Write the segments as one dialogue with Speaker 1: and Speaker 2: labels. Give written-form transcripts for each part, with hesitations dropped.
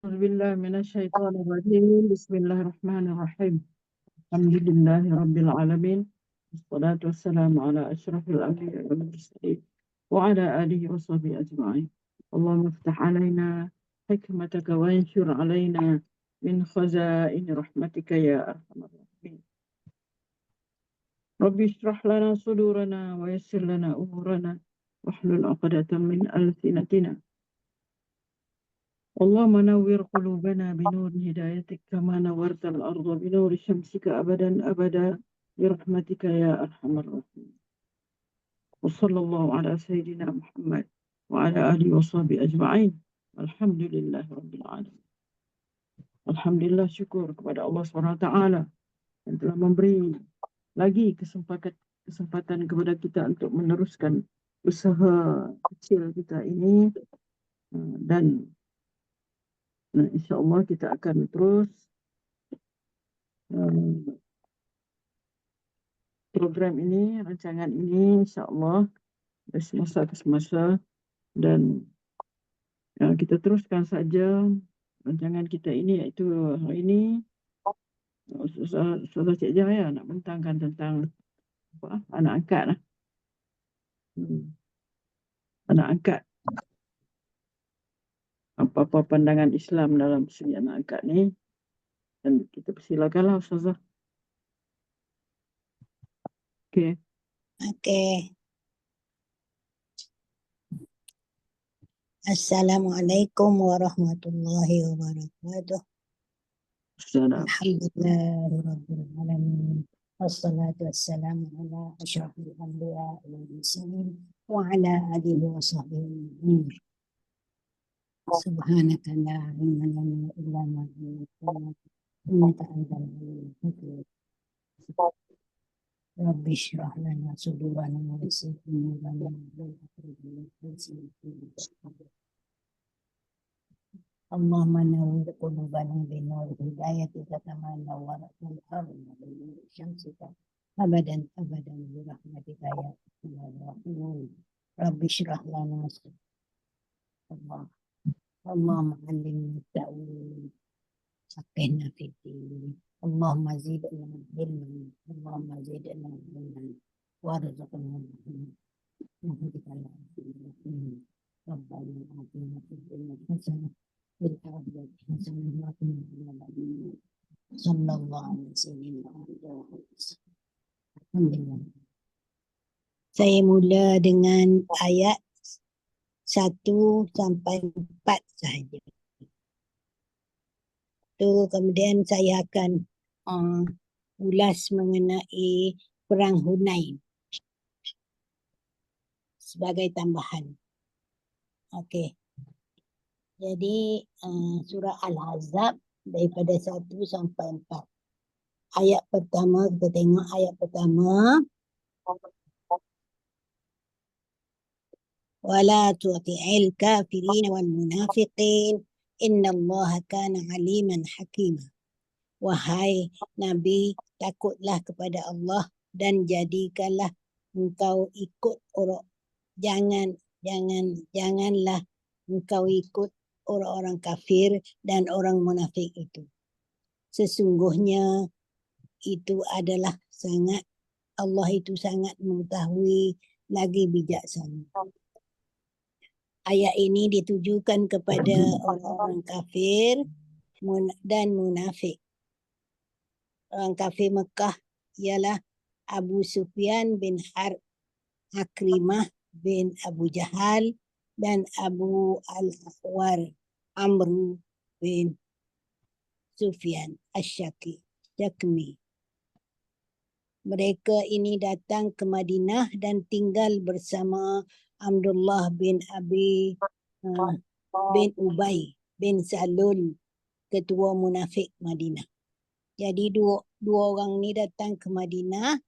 Speaker 1: أعوذ بالله من الشيطان الرجيم. بسم الله الرحمن الرحيم. الحمد لله رب العالمين، والصلاة والسلام على أشرف الأنبياء والمرسلين وعلى آله وصحبه أجمعين. اللهم افتح علينا حكمتك وانشر علينا من خزائن رحمتك يا أرحم الراحمين. رب اشرح لنا صدورنا ويسر لنا أمورنا واحلل عقدة من ألسنتنا. اللهم نور قلوبنا بنور هدايتك كما نورت الأرض بنور شمسك أبدا أبدا برحمتك يا أرحم الراحمين. وصلى الله على سيدنا محمد وعلى آله وصحبه أجمعين. الحمد لله رب العالمين. Alhamdulillah, syukur kepada Allah SWT yang telah memberi lagi kesempatan kepada kita untuk meneruskan usaha kecil kita ini, dan insyaAllah kita akan terus program ini, rancangan ini insyaAllah dari semasa ke semasa, dan kita teruskan saja rancangan kita ini, iaitu hari ini Ustazah Cik Jaya nak bentangkan tentang anak angkat lah. Anak angkat, apa-apa pandangan Islam dalam segi anak angkat ni, dan kita persilakanlah Ustazah. Okey.
Speaker 2: Assalamualaikum warahmatullahi wabarakatuh. Alhamdulillahirabbil alamin. Wassalatu wassalamu ala asyrafil anbiya wal mursalin wa ala alihi wa sahbihi. Subhanaka la ilma lana illa ma 'allamtana innaka antal alimul hakim. Rabbi shrah lana sudurana wa yassir lana amrana Allahumma nawwir qulubana binur hidayatika kama nawwartal ardha binur syamsika abadan abadan bi rahmatika ya arhamar rahimin. Rabbi shrah lana Allahumma 'allimna ta'wil faqihna fid-din. Allahumma zidna ilman, Allahumma zidna ilman warzuqna ilman. Rabbana atina fid dunya hasanah wa fil akhirati hasanah wa qina adzaban nar. Sallallahu alaihi wasallam. Alhamdulillah. Saya mula dengan ayat 1 sampai 4 sahaja. Kemudian saya akan ulas mengenai perang Hunain sebagai tambahan. Okey. Jadi surah Al-Ahzab daripada 1 sampai 4. Ayat pertama, kita tengok ayat pertama. Wala tu'ti'il kafirin wal munafiqin innallaha kana aliman hakima. Wahai Nabi, takutlah kepada Allah dan jadikanlah engkau ikut orang, janganlah engkau ikut orang-orang kafir dan orang munafik itu. Sesungguhnya itu adalah Allah itu sangat mengetahui lagi bijaksana. Ayat ini ditujukan kepada orang-orang kafir dan munafik. Orang kafir Mekah ialah Abu Sufyan bin Harb, Akrimah bin Abu Jahal, dan Abu Al-Ahwar Amr bin Sufyan Asy-Syakmi. Mereka ini datang ke Madinah dan tinggal bersama Abdullah bin Abi bin Ubay bin Salul, ketua munafik Madinah. Jadi dua orang ni datang ke Madinah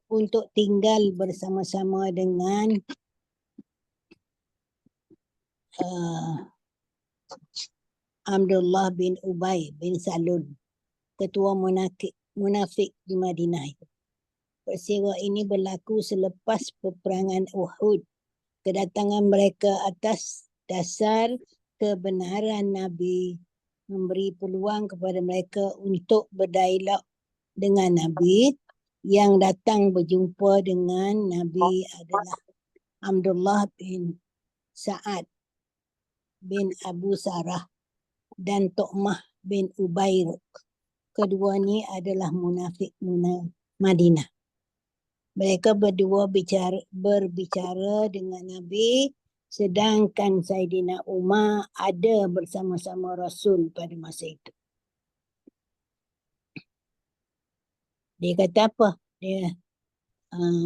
Speaker 2: untuk tinggal bersama-sama dengan Abdullah bin Ubay bin Salul, ketua munafik di Madinah itu. Peristiwa ini berlaku selepas peperangan Uhud. Kedatangan mereka atas dasar kebenaran Nabi memberi peluang kepada mereka untuk berdialog dengan Nabi. Yang datang berjumpa dengan Nabi adalah Abdullah bin Sa'ad bin Abu Sarah dan Tu'mah bin Ubairuk. Kedua ni adalah munafik Madinah. Mereka berdua berbicara dengan Nabi, sedangkan Saidina Umar ada bersama-sama Rasul pada masa itu. Dia kata apa? Dia,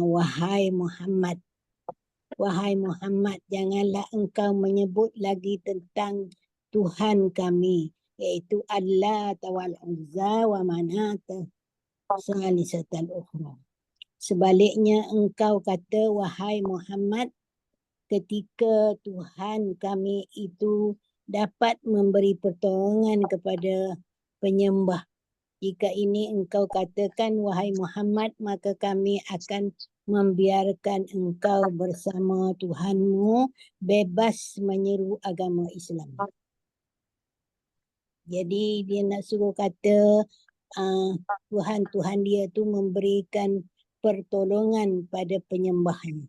Speaker 2: wahai Muhammad, janganlah engkau menyebut lagi tentang Tuhan kami, iaitu Allah wal Uzza wa Manat salisatal ukhra. Sebaliknya engkau kata, wahai Muhammad, ketika Tuhan kami itu dapat memberi pertolongan kepada penyembah. Jika ini engkau katakan, wahai Muhammad, maka kami akan membiarkan engkau bersama Tuhanmu bebas menyeru agama Islam. Jadi dia nak suruh kata Tuhan dia tu memberikan pertolongan pada penyembahnya.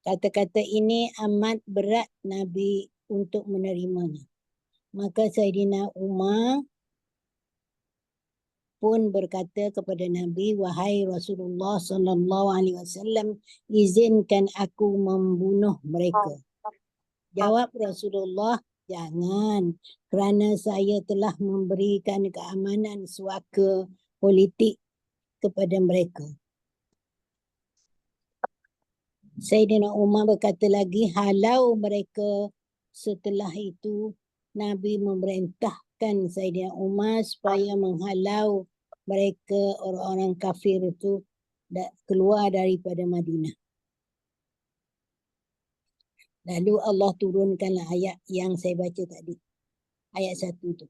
Speaker 2: Kata-kata ini amat berat Nabi untuk menerimanya. Maka Saidina Umar pun berkata kepada Nabi, wahai Rasulullah sallallahu alaihi wasallam, izinkan aku membunuh mereka. Jawab Rasulullah, jangan, kerana saya telah memberikan keamanan suaka politik kepada mereka. Saidina Umar berkata lagi, halau mereka. Setelah itu Nabi memerintahkan Saidina Umar supaya menghalau mereka orang-orang kafir itu keluar daripada Madinah. Lalu Allah turunkanlah ayat yang saya baca tadi. Ayat 1 tu.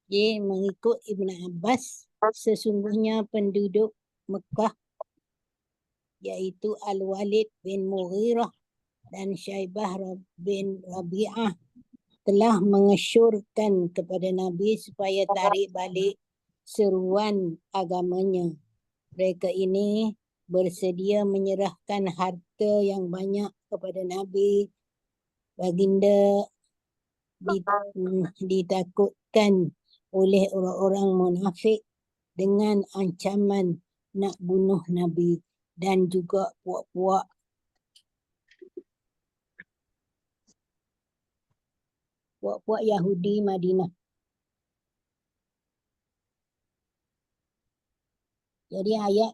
Speaker 2: Dia mengikut Ibn Abbas, sesungguhnya penduduk Mekah iaitu Al-Walid bin Mughirah dan Syaibah bin Rabi'ah telah mengesyorkan kepada Nabi supaya tarik balik seruan agamanya. Mereka ini bersedia menyerahkan harta yang banyak kepada Nabi. Baginda ditakutkan oleh orang-orang munafik dengan ancaman nak bunuh Nabi dan juga puak-puak Yahudi Madinah. Jadi ayat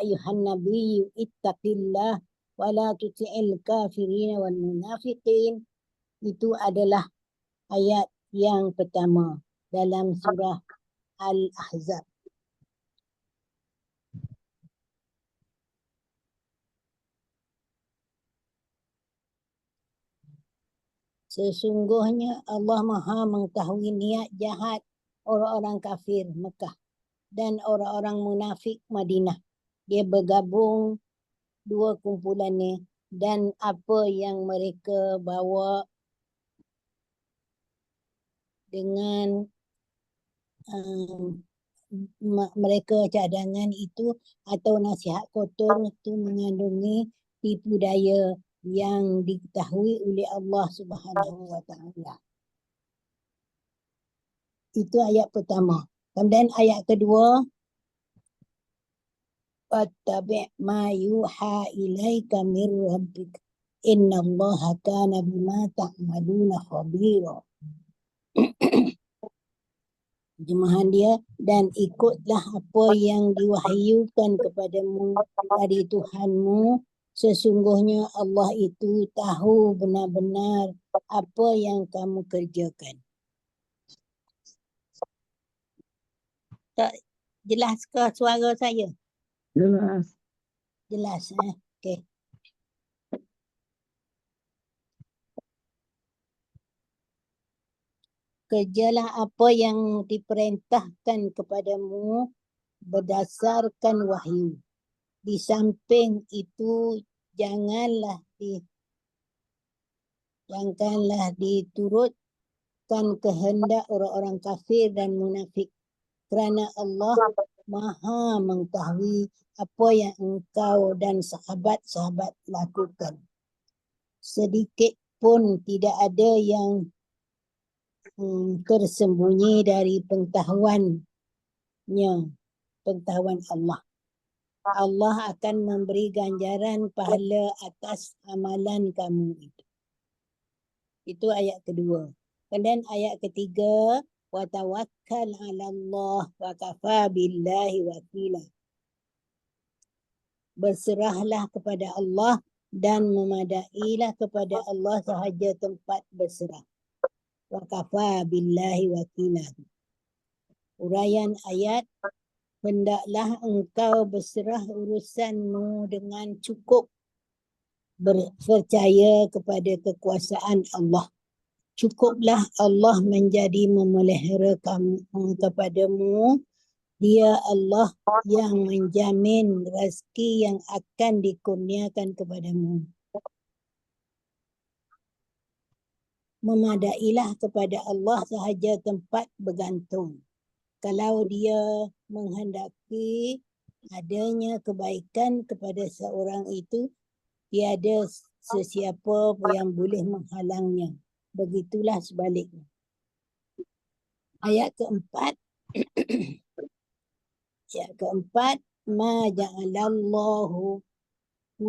Speaker 2: ayuhan nabi ittaqillah wa la tuti'il kafirin wal munafiqin itu adalah ayat yang pertama dalam surah Al-Ahzab. Sesungguhnya Allah Maha mengetahui niat jahat orang-orang kafir Mekah dan orang-orang munafik Madinah. Dia bergabung dua kumpulan ni dan apa yang mereka bawa dengan mereka cadangan itu atau nasihat kotor itu mengandungi tipu daya yang diketahui oleh Allah Subhanahu wa taala. Itu ayat pertama. Kemudian ayat kedua, wattabi' ma yuha ilaika mir rabbik innallaha kana bima ta'maluna khabira. Terjemahan dia, dan ikutlah apa yang diwahyukan kepadamu dari Tuhanmu. Sesungguhnya Allah itu tahu benar-benar apa yang kamu kerjakan. Tak jelas ke suara saya?
Speaker 1: Jelas.
Speaker 2: Jelas. Okey. Kerjalah apa yang diperintahkan kepadamu berdasarkan wahyu. Di samping itu janganlah Janganlah diturutkan kehendak orang-orang kafir dan munafik. Kerana Allah Maha mengetahui apa yang engkau dan sahabat-sahabat lakukan. Sedikit pun tidak ada yang tersembunyi dari pengetahuan Allah. Allah akan memberi ganjaran pahala atas amalan kamu itu. Itu ayat kedua. Kemudian ayat ketiga, wa tawakkal 'ala Allah wa kafa billahi wakila. Berserahlah kepada Allah dan memadailah kepada Allah sahaja tempat berserah. Wa kafa billahi wakila. Uraian ayat, hendaklah engkau berserah urusanmu dengan cukup percaya kepada kekuasaan Allah. Cukuplah Allah menjadi memelihara kamu kepadamu. Dia Allah yang menjamin rezeki yang akan dikurniakan kepadamu. Memadailah kepada Allah sahaja tempat bergantung. Kalau dia menghendaki adanya kebaikan kepada seorang itu, tiada sesiapa yang boleh menghalangnya. Begitulah sebaliknya. Ayat keempat. Ayat keempat. Ma ja'alallahu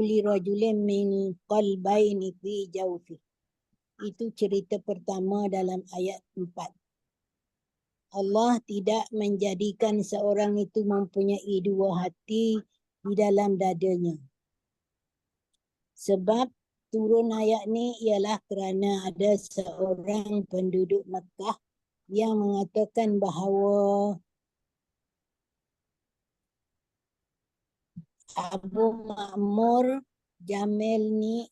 Speaker 2: li rajulin min qalbaini fi jawfi. Itu cerita pertama dalam ayat 4. Allah tidak menjadikan seorang itu mempunyai dua hati di dalam dadanya. Sebab turun ayat ni ialah kerana ada seorang penduduk Mekah yang mengatakan bahawa Abu Ma'mur Jamil ni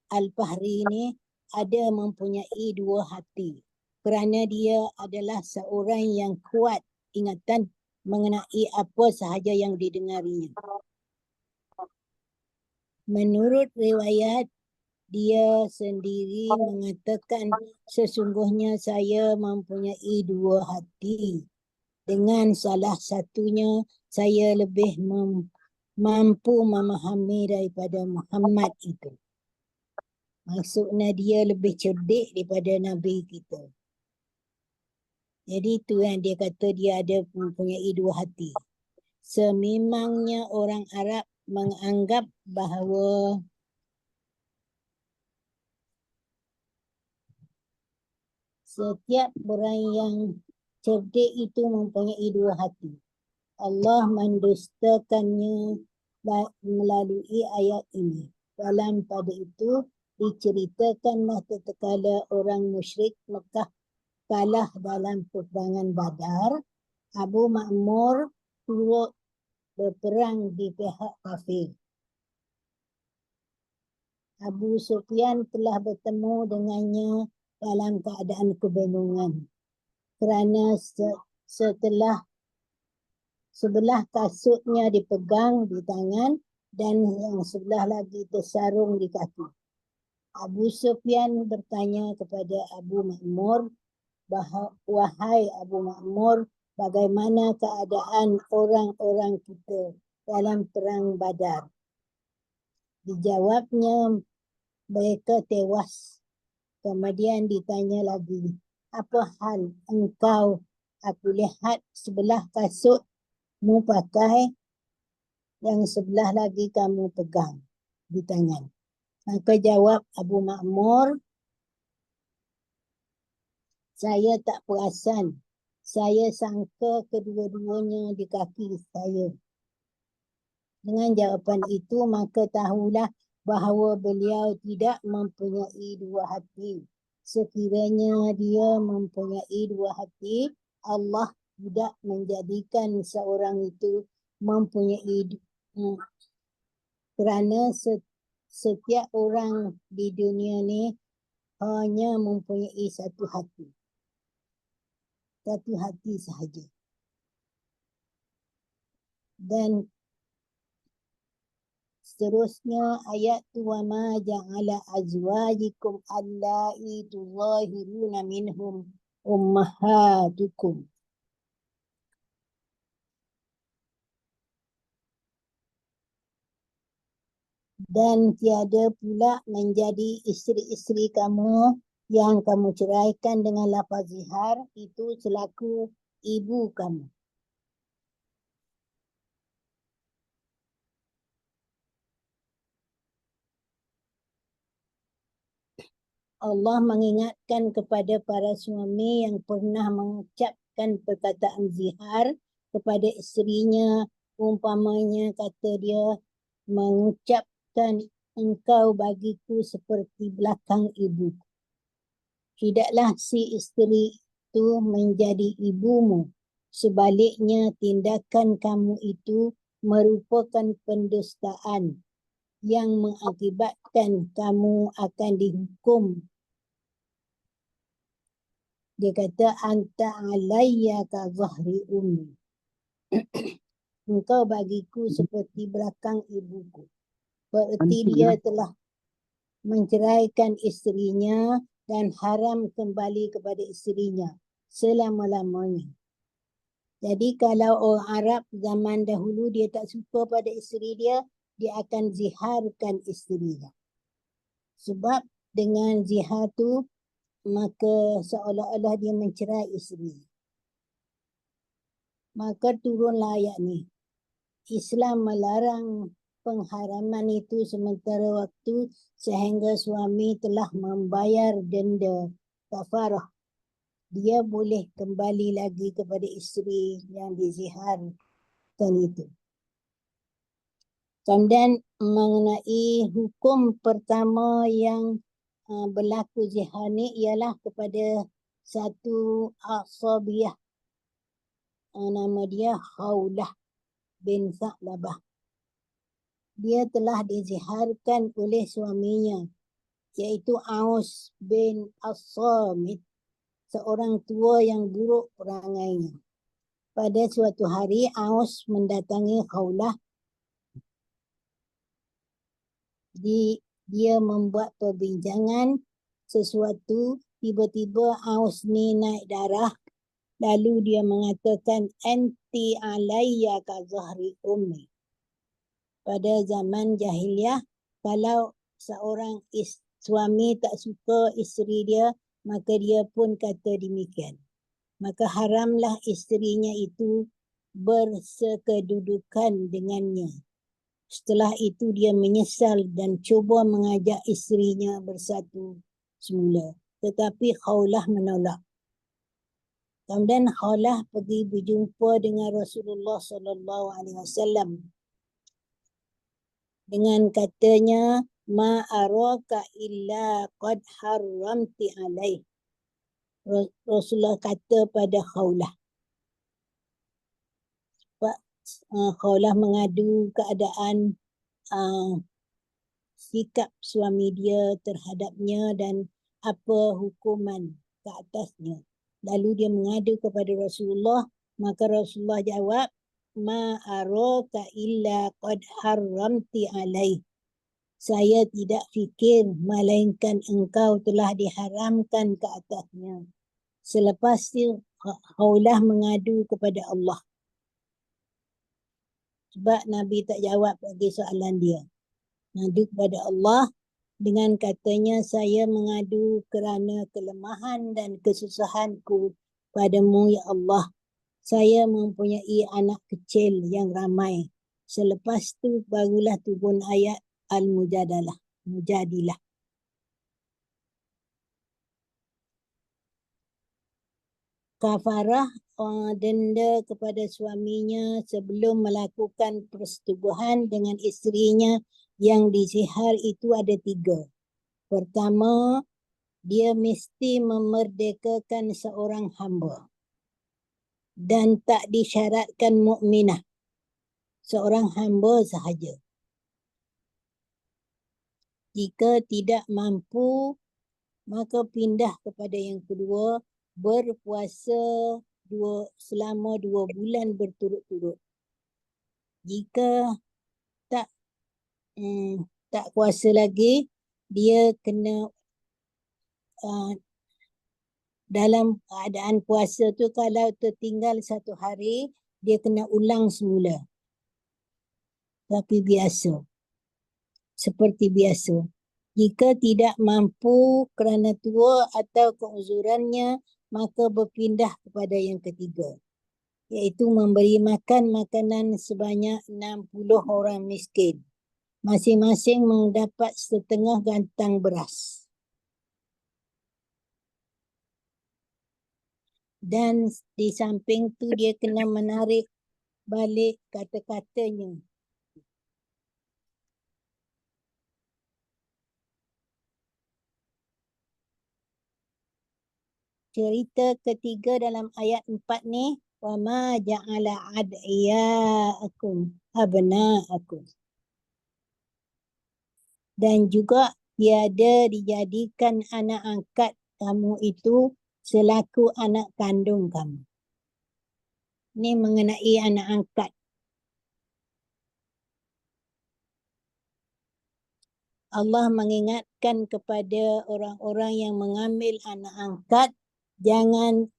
Speaker 2: Al-Fahri ni ada mempunyai dua hati. Kerana dia adalah seorang yang kuat ingatan mengenai apa sahaja yang didengarinya. Menurut riwayat, dia sendiri mengatakan sesungguhnya saya mempunyai dua hati. Dengan salah satunya saya lebih mampu memahami daripada Muhammad itu. Maksudnya dia lebih cerdik daripada Nabi kita. Jadi itu yang dia kata dia ada mempunyai dua hati. Sememangnya orang Arab menganggap bahawa setiap orang yang cerdik itu mempunyai dua hati. Allah mendustakannya melalui ayat ini. Dalam pada itu diceritakanlah tatkala orang musyrik Mekah kalah dalam peperangan Badar, Abu Ma'mur turut berperang di pihak kafir. Abu Sufyan telah bertemu dengannya dalam keadaan kebingungan. Kerana sebelah kasutnya dipegang di tangan dan yang sebelah lagi tersarung di kaki. Abu Sufyan bertanya kepada Abu Ma'mur, wahai Abu Ma'mur, bagaimana keadaan orang-orang kita dalam perang Badar? Dijawabnya, mereka tewas. Kemudian ditanya lagi, apa hal engkau? Aku lihat sebelah kasutmu pakai, yang sebelah lagi kamu pegang di tangan. Maka jawab Abu Ma'mur, saya tak perasan. Saya sangka kedua-duanya di kaki saya. Dengan jawapan itu, maka tahulah bahawa beliau tidak mempunyai dua hati. Sekiranya dia mempunyai dua hati, Allah tidak menjadikan seorang itu mempunyai kerana setiap orang di dunia ni hanya mempunyai satu hati. Satu hati sahaja. Dan seterusnya ayat tu wa ma ja'ala azwajikum allai tuzahiruna minhum ummahatukum. Dan tiada pula menjadi isteri-isteri kamu yang kamu ceraikan dengan lafaz zihar itu selaku ibu kamu. Allah mengingatkan kepada para suami yang pernah mengucapkan perkataan zihar kepada isterinya, umpamanya kata dia mengucapkan engkau bagiku seperti belakang ibu. Tidaklah si isteri itu menjadi ibumu. Sebaliknya tindakan kamu itu merupakan pendustaan yang mengakibatkan kamu akan dihukum. Dia kata anta alayya ka zahri ummi. Engkau bagiku seperti belakang ibuku. Berarti dia telah menceraikan isterinya dan haram kembali kepada isterinya selama-lamanya. Jadi kalau orang Arab zaman dahulu dia tak suka pada isteri dia akan ziharkan isterinya. Sebab dengan zihar tu maka seolah-olah dia mencerai isteri. Maka turunlah ayat ni. Islam melarang pengharaman itu sementara waktu sehingga suami telah membayar denda kafarah. Dia boleh kembali lagi kepada isteri yang diziharkan itu. Kemudian mengenai hukum pertama yang berlaku zihar ni ialah kepada satu asabiyah. Nama dia Khawlah bin Tha'labah. Dia telah diziharkan oleh suaminya, iaitu Aus bin As-Samit, seorang tua yang buruk perangainya. Pada suatu hari Aus mendatangi Khawlah. Dia membuat perbincangan sesuatu, tiba-tiba Aus ni naik darah. Lalu dia mengatakan anti alayya ka zahri ummi. Pada zaman jahiliah, kalau seorang suami tak suka isteri dia, maka dia pun kata demikian. Maka haramlah isterinya itu bersekedudukan dengannya. Setelah itu dia menyesal dan cuba mengajak isterinya bersatu semula. Tetapi Khawlah menolak. Kemudian Khawlah pergi berjumpa dengan Rasulullah SAW. Dengan katanya, ma araka illa qad haramti alaih. Rasulullah kata pada Khawlah. Khawlah mengadu keadaan sikap suami dia terhadapnya dan apa hukuman ke atasnya. Lalu dia mengadu kepada Rasulullah, maka Rasulullah jawab, ma araka illa qad haramti alaih. Saya tidak fikir melainkan engkau telah diharamkan ke atasnya. Selepas itu Khawlah mengadu kepada Allah. Sebab Nabi tak jawab lagi soalan dia. Mengadu kepada Allah dengan katanya, saya mengadu kerana kelemahan dan kesusahanku padamu ya Allah. Saya mempunyai anak kecil yang ramai. Selepas tu barulah turun ayat Al-Mujadilah. Kafarah denda kepada suaminya sebelum melakukan persetubuhan dengan isterinya yang dizihar itu ada 3. Pertama, dia mesti memerdekakan seorang hamba dan tak disyaratkan mukminah, seorang hamba sahaja. Jika tidak mampu, maka pindah kepada yang kedua, berpuasa selama 2 bulan berturut-turut. Jika tak tak kuasa lagi, dia kena dalam keadaan puasa tu kalau tertinggal 1 hari, dia kena ulang semula. Tapi biasa. Seperti biasa. Jika tidak mampu kerana tua atau keuzurannya, maka berpindah kepada yang ketiga, iaitu memberi makan makanan sebanyak 60 orang miskin. Masing-masing mendapat setengah gantang beras. Dan di samping tu dia kena menarik balik kata-katanya. Cerita ketiga dalam ayat 4 ni, wa ma ja'ala ad'iyaakum abna'akum. Dan juga tiada dijadikan anak angkat kamu itu selaku anak kandung kamu. Ini mengenai anak angkat. Allah mengingatkan kepada orang-orang yang mengambil anak angkat, jangan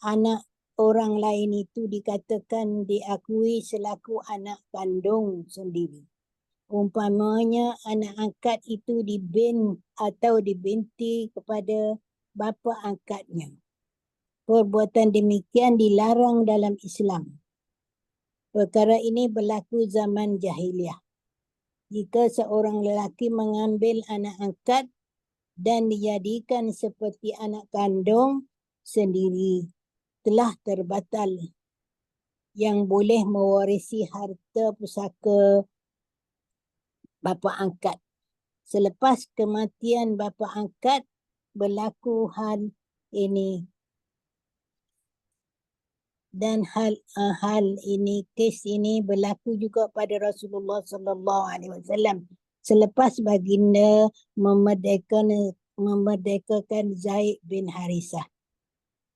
Speaker 2: anak orang lain itu dikatakan diakui selaku anak kandung sendiri. Umpamanya anak angkat itu dibin atau dibinti kepada bapa angkatnya. Perbuatan demikian dilarang dalam Islam. Perkara ini berlaku zaman jahiliah. Jika seorang lelaki mengambil anak angkat dan dijadikan seperti anak kandung sendiri, telah terbatal yang boleh mewarisi harta pusaka bapa angkat. Selepas kematian bapa angkat, berlaku hal ini. Dan hal ini, kes ini berlaku juga pada Rasulullah sallallahu alaihi wasallam selepas baginda memerdekakan Zaid bin Harisah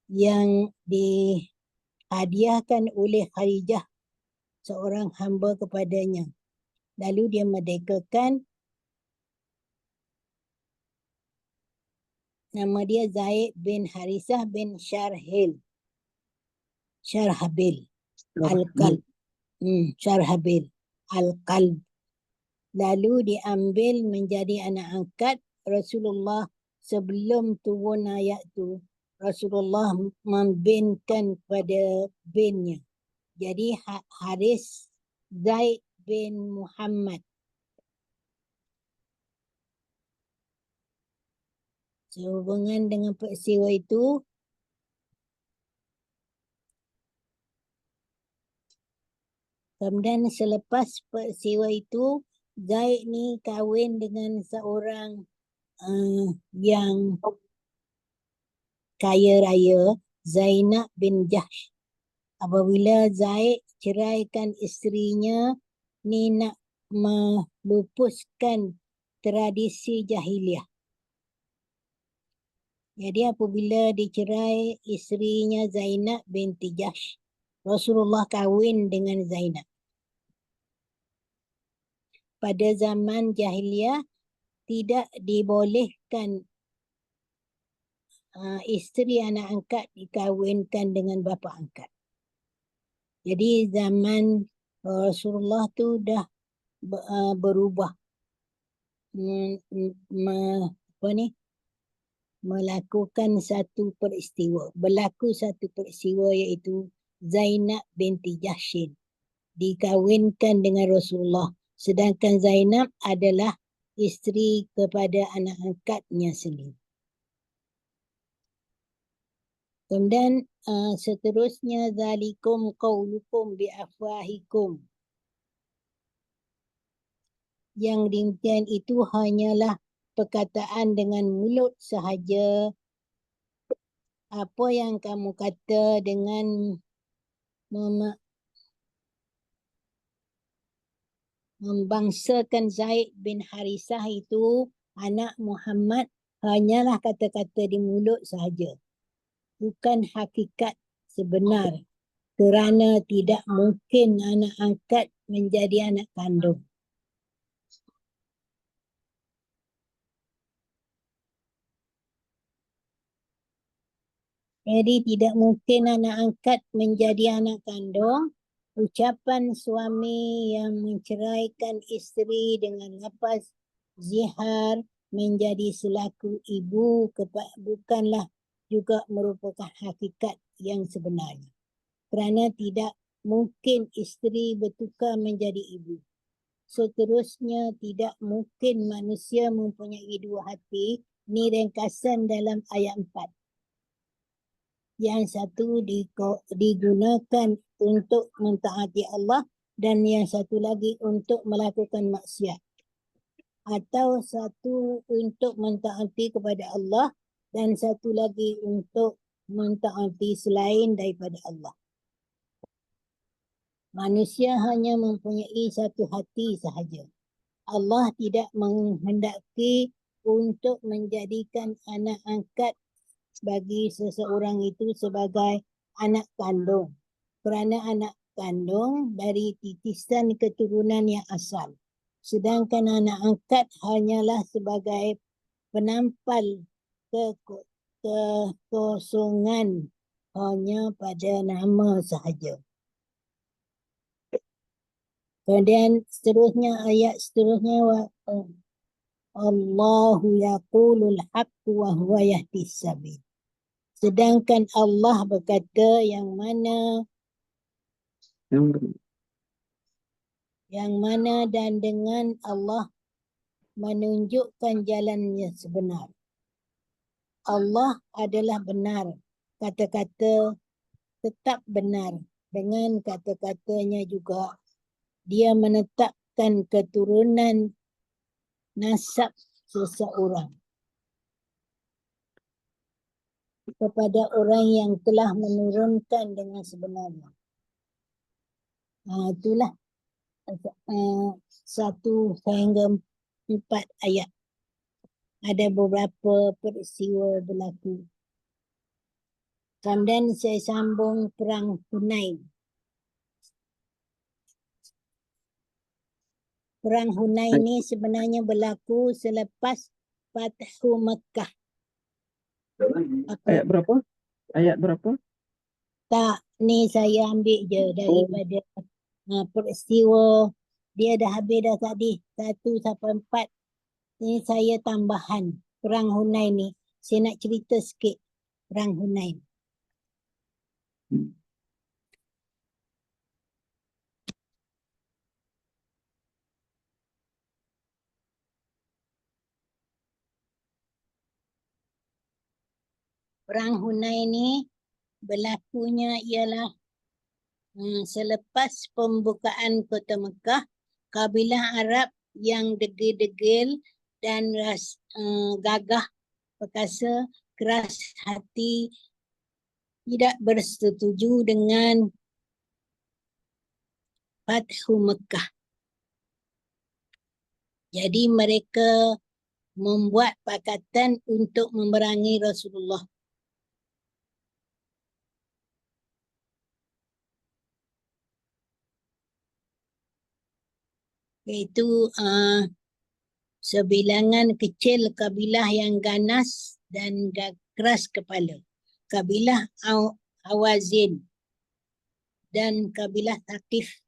Speaker 2: yang dihadiahkan oleh Khadijah, seorang hamba kepadanya. Lalu dia merdekakan, nama dia Zaid bin Harisah bin Syarhabil Al-Qalb. Syarhabil Al-Qalb. Lalu diambil menjadi anak angkat Rasulullah. Sebelum turun ayat tu, Rasulullah membinkan kepada binnya. Jadi Haris Zaid bin Muhammad. Sehubungan dengan peristiwa itu, kemudian selepas peristiwa itu, Zaid ni kahwin dengan seorang yang kaya raya, Zainab bin Jahsh. Apabila Zaid ceraikan isterinya, ni nak melupuskan tradisi jahiliah. Jadi apabila dicerai isterinya Zainab binti Jahsh, Rasulullah kahwin dengan Zainab. Pada zaman jahiliah tidak dibolehkan isteri anak angkat dikahwinkan dengan bapa angkat. Jadi zaman Rasulullah tu dah berubah, melakukan satu peristiwa. Berlaku satu peristiwa iaitu Zainab binti Jahshin dikahwinkan dengan Rasulullah. Sedangkan Zainab adalah isteri kepada anak angkatnya sendiri. Kemudian seterusnya, zalikum qaulukum biafwahikum. Yang demikian itu hanyalah perkataan dengan mulut sahaja. Apa yang kamu kata dengan membangsakan Zaid bin Harisah itu anak Muhammad hanyalah kata-kata di mulut sahaja, bukan hakikat sebenar kerana tidak mungkin anak angkat menjadi anak kandung. Jadi tidak mungkin anak angkat menjadi anak kandung. Ucapan suami yang menceraikan isteri dengan lafaz zihar menjadi selaku ibu bukanlah juga merupakan hakikat yang sebenarnya. Kerana tidak mungkin isteri bertukar menjadi ibu. Seterusnya tidak mungkin manusia mempunyai dua hati. Ini ringkasan dalam ayat 4. Yang satu digunakan untuk mentaati Allah dan yang satu lagi untuk melakukan maksiat. Atau satu untuk mentaati kepada Allah dan satu lagi untuk mentaati selain daripada Allah. Manusia hanya mempunyai satu hati sahaja. Allah tidak menghendaki untuk menjadikan anak angkat bagi seseorang itu sebagai anak kandung. Kerana anak kandung dari titisan keturunan yang asal. Sedangkan anak angkat hanyalah sebagai penampal kekosongan hanya pada nama sahaja. Kemudian ayat seterusnya Allahu yaqulul haqq wa huwa yahdis sabil. Sedangkan Allah berkata yang mana dan dengan Allah menunjukkan jalan yang sebenar. Allah adalah benar. Kata-kata tetap benar. Dengan kata-katanya juga dia menetapkan keturunan nasab seseorang kepada orang yang telah menurunkan dengan sebenarnya. Itulah 1 sehingga 4 ayat. Ada beberapa peristiwa berlaku. Kemudian saya sambung perang Hunain. Perang Hunain ini sebenarnya berlaku selepas Fathu Mekah.
Speaker 1: Ayat berapa? Ayat berapa?
Speaker 2: Tak, ni saya ambil je daripada peristiwa. Dia dah habis dah tadi 1 sampai 4. Ini saya tambahan perang Hunain ni. Saya nak cerita sikit perang Hunain. Perang Hunain ni berlakunya ialah selepas pembukaan kota Mekah, kabilah Arab yang degil-degil dan gagah perkasa, keras hati, tidak bersetuju dengan Fathu Mekah. Jadi mereka membuat pakatan untuk memerangi Rasulullah. Iaitu sebilangan kecil kabilah yang ganas dan keras kepala. Kabilah Hawazin dan kabilah Thaqif.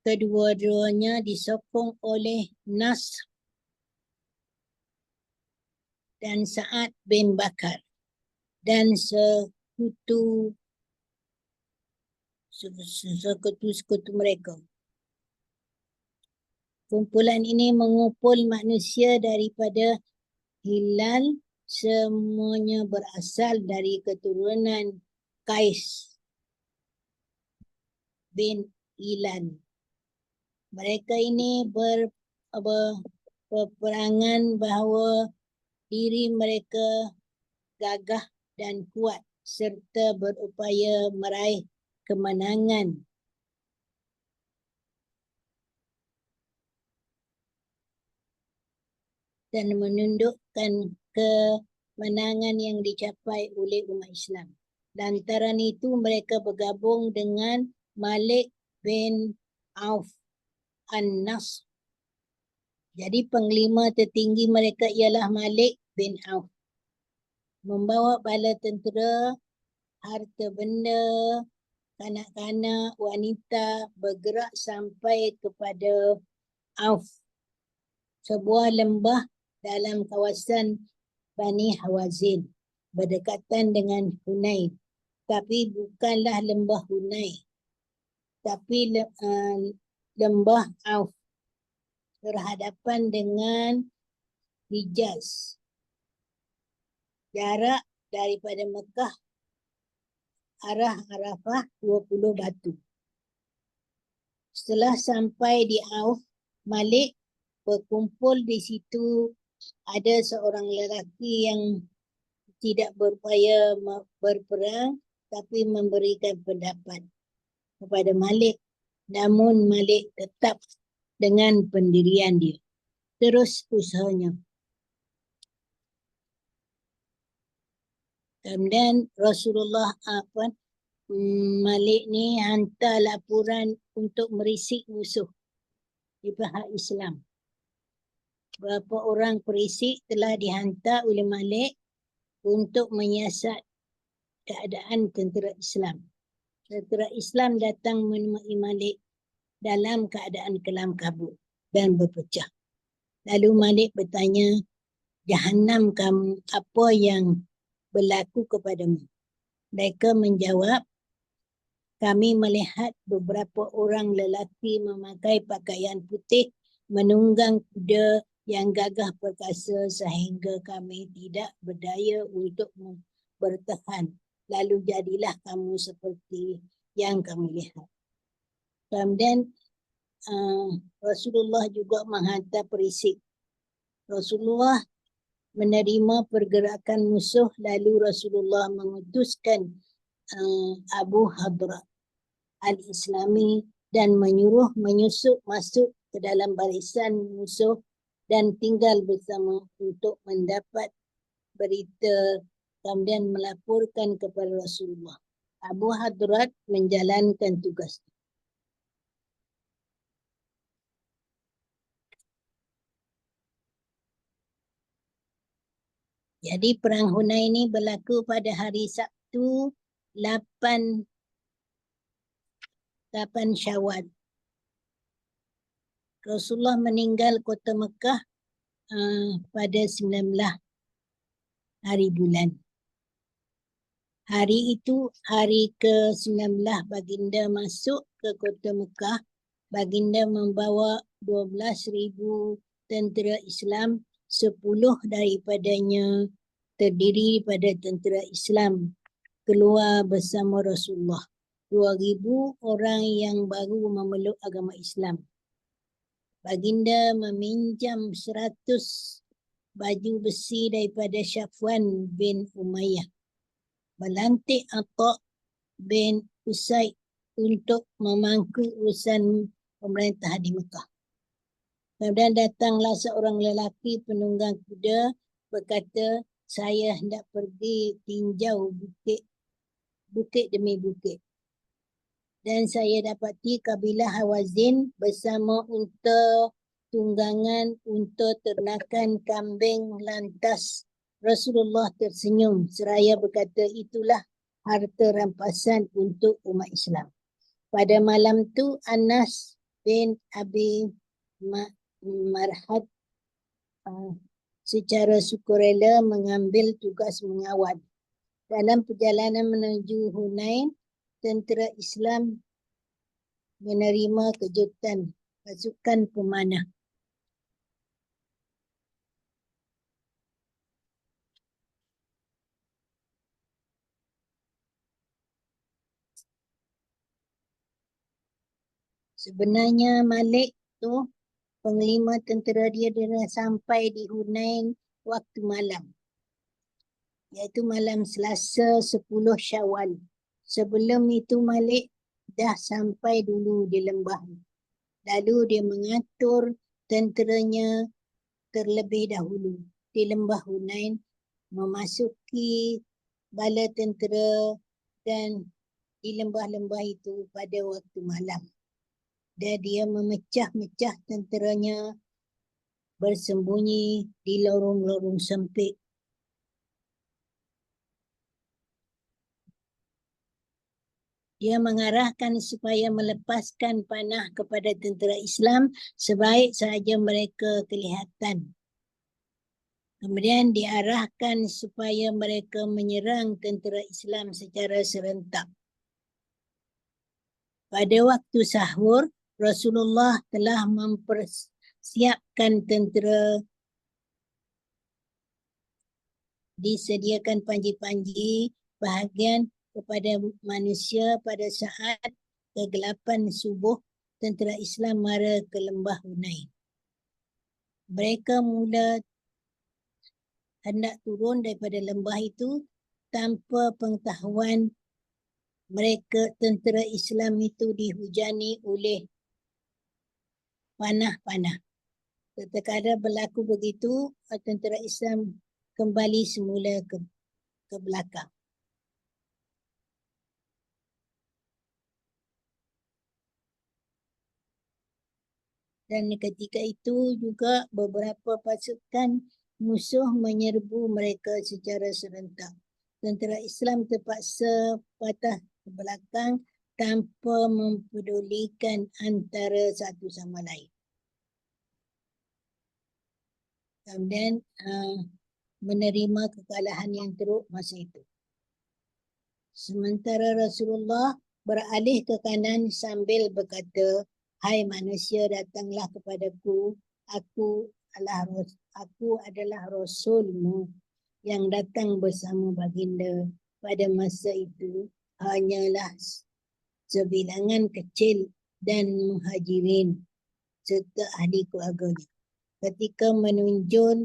Speaker 2: Kedua-duanya disokong oleh Nasr dan Sa'ad bin Bakar dan sekutu mereka. Kumpulan ini mengumpul manusia daripada Hilal, semuanya berasal dari keturunan Qais bin Ilan. Mereka ini berperangan bahawa diri mereka gagah dan kuat serta berupaya meraih kemenangan. Dan menundukkan kemenangan yang dicapai oleh umat Islam. Lantaran itu mereka bergabung dengan Malik bin Auf An-Nasr. Jadi panglima tertinggi mereka ialah Malik bin Auf. Membawa bala tentera, harta benda, kanak-kanak, wanita bergerak sampai kepada Auf, sebuah lembah dalam kawasan Bani Hawazin, berdekatan dengan Hunain. Tapi bukanlah lembah Hunain, tapi lembah Auf, berhadapan dengan Hijaz. Jarak daripada Mekah arah Arafah 20 batu. Setelah sampai di Auf, Malik berkumpul di situ. Ada seorang lelaki yang tidak berupaya berperang tapi memberikan pendapat kepada Malik. Namun Malik tetap dengan pendirian dia, terus usahanya. Kemudian Rasulullah Malik ni hantar laporan untuk merisik musuh di pihak Islam. Berapa orang perisik telah dihantar oleh Malik untuk menyiasat keadaan tentera Islam. Tentera Islam datang menemui Malik dalam keadaan kelam kabut dan berpecah. Lalu Malik bertanya, Jahannam kamu, apa yang berlaku kepadamu? Mereka menjawab, kami melihat beberapa orang lelaki memakai pakaian putih menunggang kuda yang gagah perkasa sehingga kami tidak berdaya untuk bertahan. Lalu jadilah kamu seperti yang kami lihat. Kemudian Rasulullah juga menghantar perisik. Rasulullah menerima pergerakan musuh, lalu Rasulullah mengutuskan Abu Hadrat Al-Islami dan menyusup masuk ke dalam barisan musuh dan tinggal bersama untuk mendapat berita, kemudian melaporkan kepada Rasulullah. Abu Hadrat menjalankan tugas. Jadi perang Hunain ini berlaku pada hari Sabtu 8 Syawal. Rasulullah meninggal kota Mekah pada 19 hari bulan. Hari itu hari ke-19 baginda masuk ke kota Mekah. Baginda membawa 12,000 tentera Islam, 10 daripadanya terdiri pada tentera Islam keluar bersama Rasulullah. 2,000 orang yang baru memeluk agama Islam. Baginda meminjam 100 baju besi daripada Syafwan bin Umayyah. Melantik Atha bin Usaid untuk memangku urusan pemerintah di Mekah. Kemudian datanglah seorang lelaki penunggang kuda berkata, saya hendak pergi tinjau bukit demi bukit. Dan saya dapati kabilah Hawazin bersama unta tunggangan, unta ternakan, kambing. Lantas Rasulullah tersenyum seraya berkata, itulah harta rampasan untuk umat Islam. Pada malam tu Anas bin Abi Marhad secara sukarela mengambil tugas mengawal. Dalam perjalanan menuju Hunain, tentera Islam menerima kejutan pasukan pemanah. Sebenarnya Malik tu panglima tentera dia sampai di Hunain waktu malam, iaitu malam Selasa 10 Syawal. Sebelum itu Malik dah sampai dulu di lembah. Lalu dia mengatur tenteranya terlebih dahulu di lembah Hunain, memasuki bala tentera dan di lembah-lembah itu pada waktu malam. Dan dia memecah-mecah tenteranya bersembunyi di lorong-lorong sempit. Dia mengarahkan supaya melepaskan panah kepada tentera Islam sebaik sahaja mereka kelihatan. Kemudian diarahkan supaya mereka menyerang tentera Islam secara serentak. Pada waktu sahur, Rasulullah telah mempersiapkan tentera, disediakan panji-panji bahagian kepada manusia pada saat kegelapan subuh tentera Islam mara ke lembah Hunain. Mereka mula hendak turun daripada lembah itu tanpa pengetahuan mereka tentera Islam itu dihujani oleh panah-panah. Ketika berlaku begitu, tentera Islam kembali semula ke belakang. Dan ketika itu juga beberapa pasukan musuh menyerbu mereka secara serentak. Tentera Islam terpaksa patah ke belakang tanpa mempedulikan antara satu sama lain. Kemudian menerima kekalahan yang teruk masa itu. Sementara Rasulullah beralih ke kanan sambil berkata, "Hai manusia, datanglah kepadaku. Aku adalah Rasulmu yang datang bersama baginda. Pada masa itu hanyalah sebilangan kecil dan muhajirin serta ahli keluarganya. Ketika menuju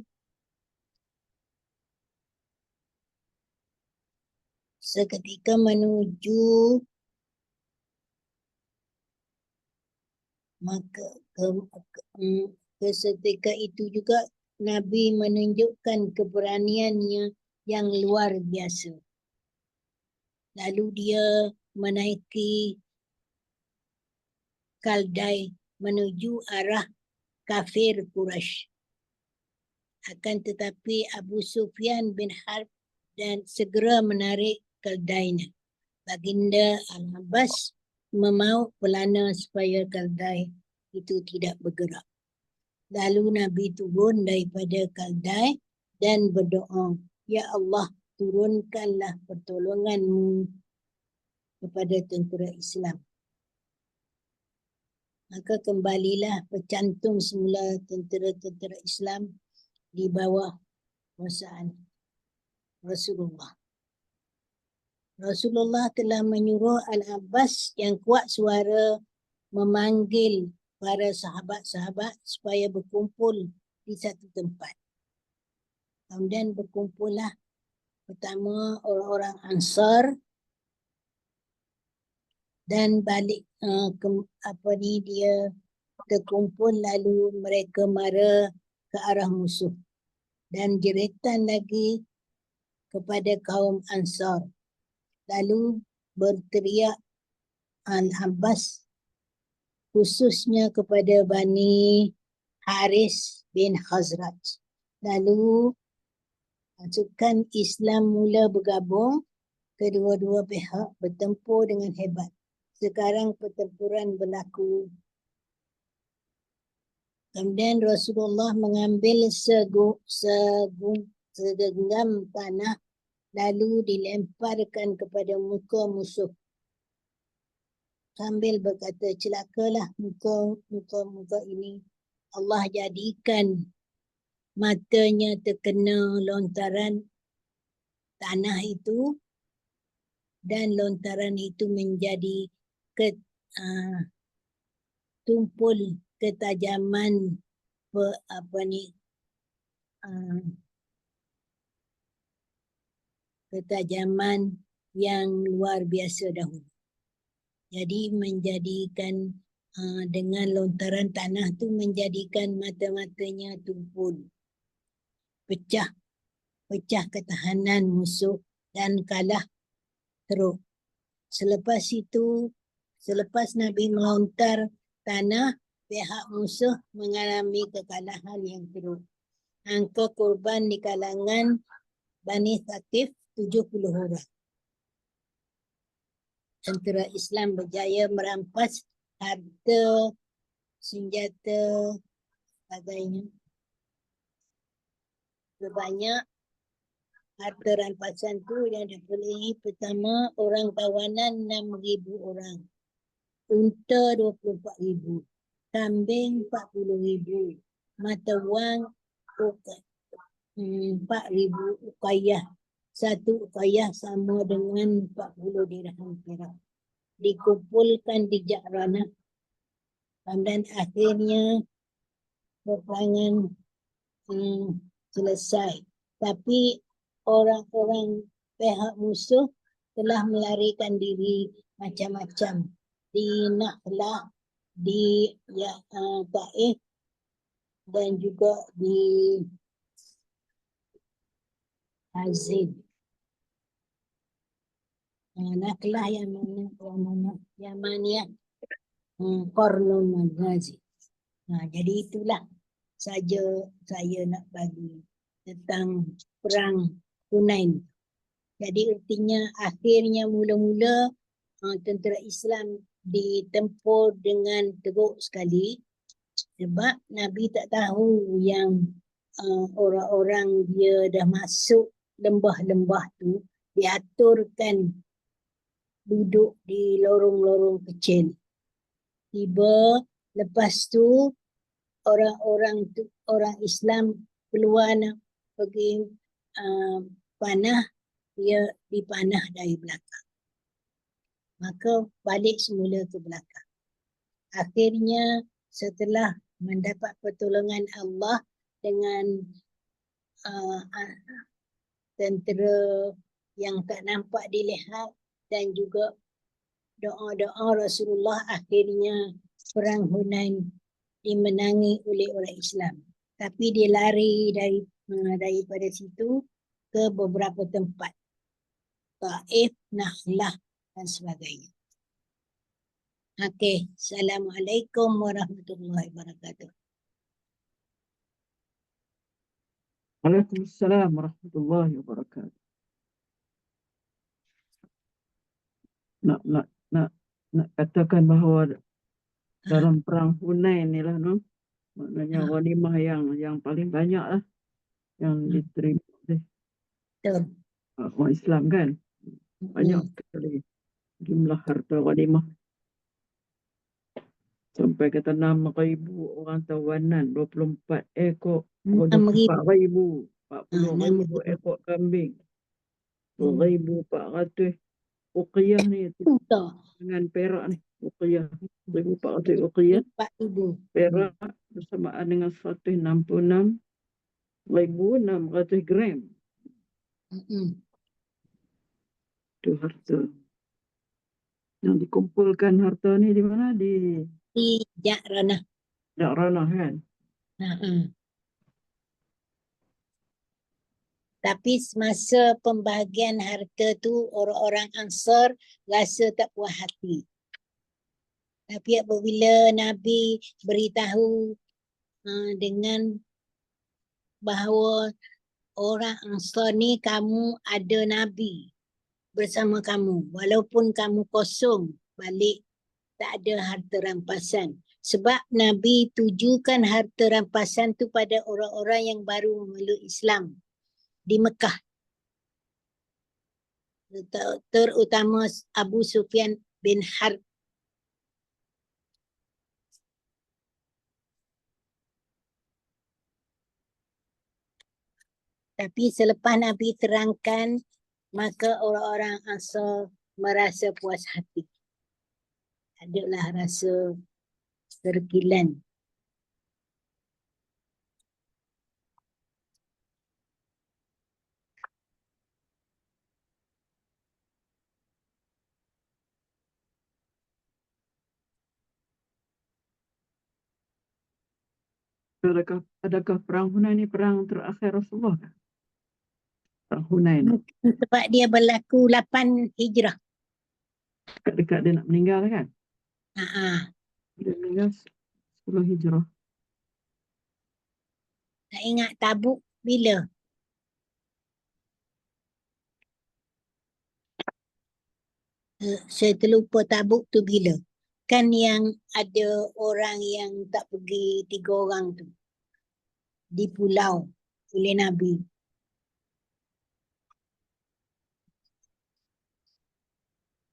Speaker 2: maka ketika itu juga Nabi menunjukkan keberaniannya yang luar biasa. Lalu dia menaiki kaldai menuju arah kafir Quraisy. Akan tetapi Abu Sufyan bin Harb dan segera menarik kaldainya. Baginda Al-Abbas memaut pelana supaya kaldai itu tidak bergerak. Lalu Nabi turun daripada kaldai dan berdoa, "Ya Allah, turunkanlah pertolongan-Mu kepada tentera Islam." Maka kembalilah bercantum semula tentera-tentera Islam di bawah kuasaan Rasulullah. Rasulullah telah menyuruh Al-Abbas yang kuat suara memanggil para sahabat-sahabat supaya berkumpul di satu tempat. Kemudian berkumpullah pertama orang-orang Ansar dan balik dia terkumpul, lalu mereka mara ke arah musuh dan jeritan lagi kepada kaum Ansar. Lalu berteriak Al-Abbas khususnya kepada Bani Haris bin Khazraj. Lalu pasukan Islam mula bergabung, kedua-dua pihak bertempur dengan hebat. Sekarang pertempuran berlaku. Kemudian Rasulullah mengambil segenggam tanah lalu dilemparkan kepada muka musuh sambil berkata, "Celakalah muka ini. Allah jadikan matanya terkena lontaran tanah itu dan lontaran itu menjadi tumpul ketajaman ketajaman yang luar biasa dahulu." Jadi menjadikan dengan lontaran tanah tu menjadikan mata-matanya tumpul. Pecah ketahanan musuh dan kalah teruk. Selepas itu, selepas Nabi melontar tanah, pihak musuh mengalami kekalahan yang teruk. Angka korban di kalangan Bani Thaqif 70 orang. Tentera Islam berjaya merampas harta, senjata, sebagainya. Sebanyak harta rampasan tu yang diperolehi pertama orang tawanan 6,000 orang. Unta 24,000. Kambing 40,000. Mata wang 4,000 ukayah. Satu ukayah sama dengan 40 dirham perak. Dikumpulkan di Ja'ranah. Dan akhirnya peperangan selesai. Tapi orang-orang pihak musuh telah melarikan diri macam-macam. Di Nakhlah, di Taif, dan juga di Hazin. Nakhlah yang mana? Yamaniyah. Qarnun Maghazi. Jadi itulah saja saya nak bagi tentang perang Hunain. Jadi artinya akhirnya mula-mula tentera Islam ditempur dengan teruk sekali sebab Nabi tak tahu yang orang-orang dia dah masuk lembah-lembah tu diaturkan duduk di lorong-lorong kecil. Tiba lepas tu orang Islam keluar nak pergi panah, dia dipanah dari belakang. Maka balik semula ke belakang. Akhirnya setelah mendapat pertolongan Allah dengan tentera yang tak nampak dilihat dan juga doa-doa Rasulullah, akhirnya perang Hunain dimenangi oleh orang Islam. Tapi dia lari daripada situ ke beberapa tempat. Taif, Nakhlah dan sebagainya. Okey, Assalamualaikum warahmatullahi wabarakatuh.
Speaker 1: Waalaikumsalam warahmatullahi wabarakatuh. Nak katakan bahawa dalam perang Hunain ni lah, no? Maknanya ghanimah yang paling banyak lah yang diterima oleh orang Islam kan. Banyak sekali jumlah harta ghanimah. Sampai kata 6,000 orang tawanan, 24 ekor, 4,000, 40,000 ekor kambing, 2,400 uqiyah ni dengan perak ni, uqiyah 1,400 uqiyah perak bersamaan dengan 166,600 gram. Itu harta yang dikumpulkan. Harta ni di mana? Di
Speaker 2: Ja'ranah.
Speaker 1: Ja'ranah kan.
Speaker 2: Tapi semasa pembahagian harta tu orang-orang Ansar rasa tak puas hati. Tapi apabila Nabi beritahu dengan bahawa orang Ansar ni kamu ada Nabi bersama kamu, walaupun kamu kosong balik, tak ada harta rampasan. Sebab Nabi tujukan harta rampasan tu pada orang-orang yang baru memeluk Islam di Mekah. Terutama Abu Sufyan bin Harb. Tapi selepas Nabi terangkan, maka orang-orang Ansar merasa puas hati. Adalah rasa terkilan.
Speaker 1: Adakah perang Hunain ini perang terakhir Rasulullah? Perang Hunain.
Speaker 2: Sebab dia berlaku 8 Hijrah.
Speaker 1: dekat-dekat dia nak meninggal kan. Dia meninggal 10 Hijrah.
Speaker 2: Tak ingat Tabuk bila? Saya terlupa Tabuk tu bila. Kan yang ada orang yang tak pergi 3 orang tu. Di pulau oleh Nabi.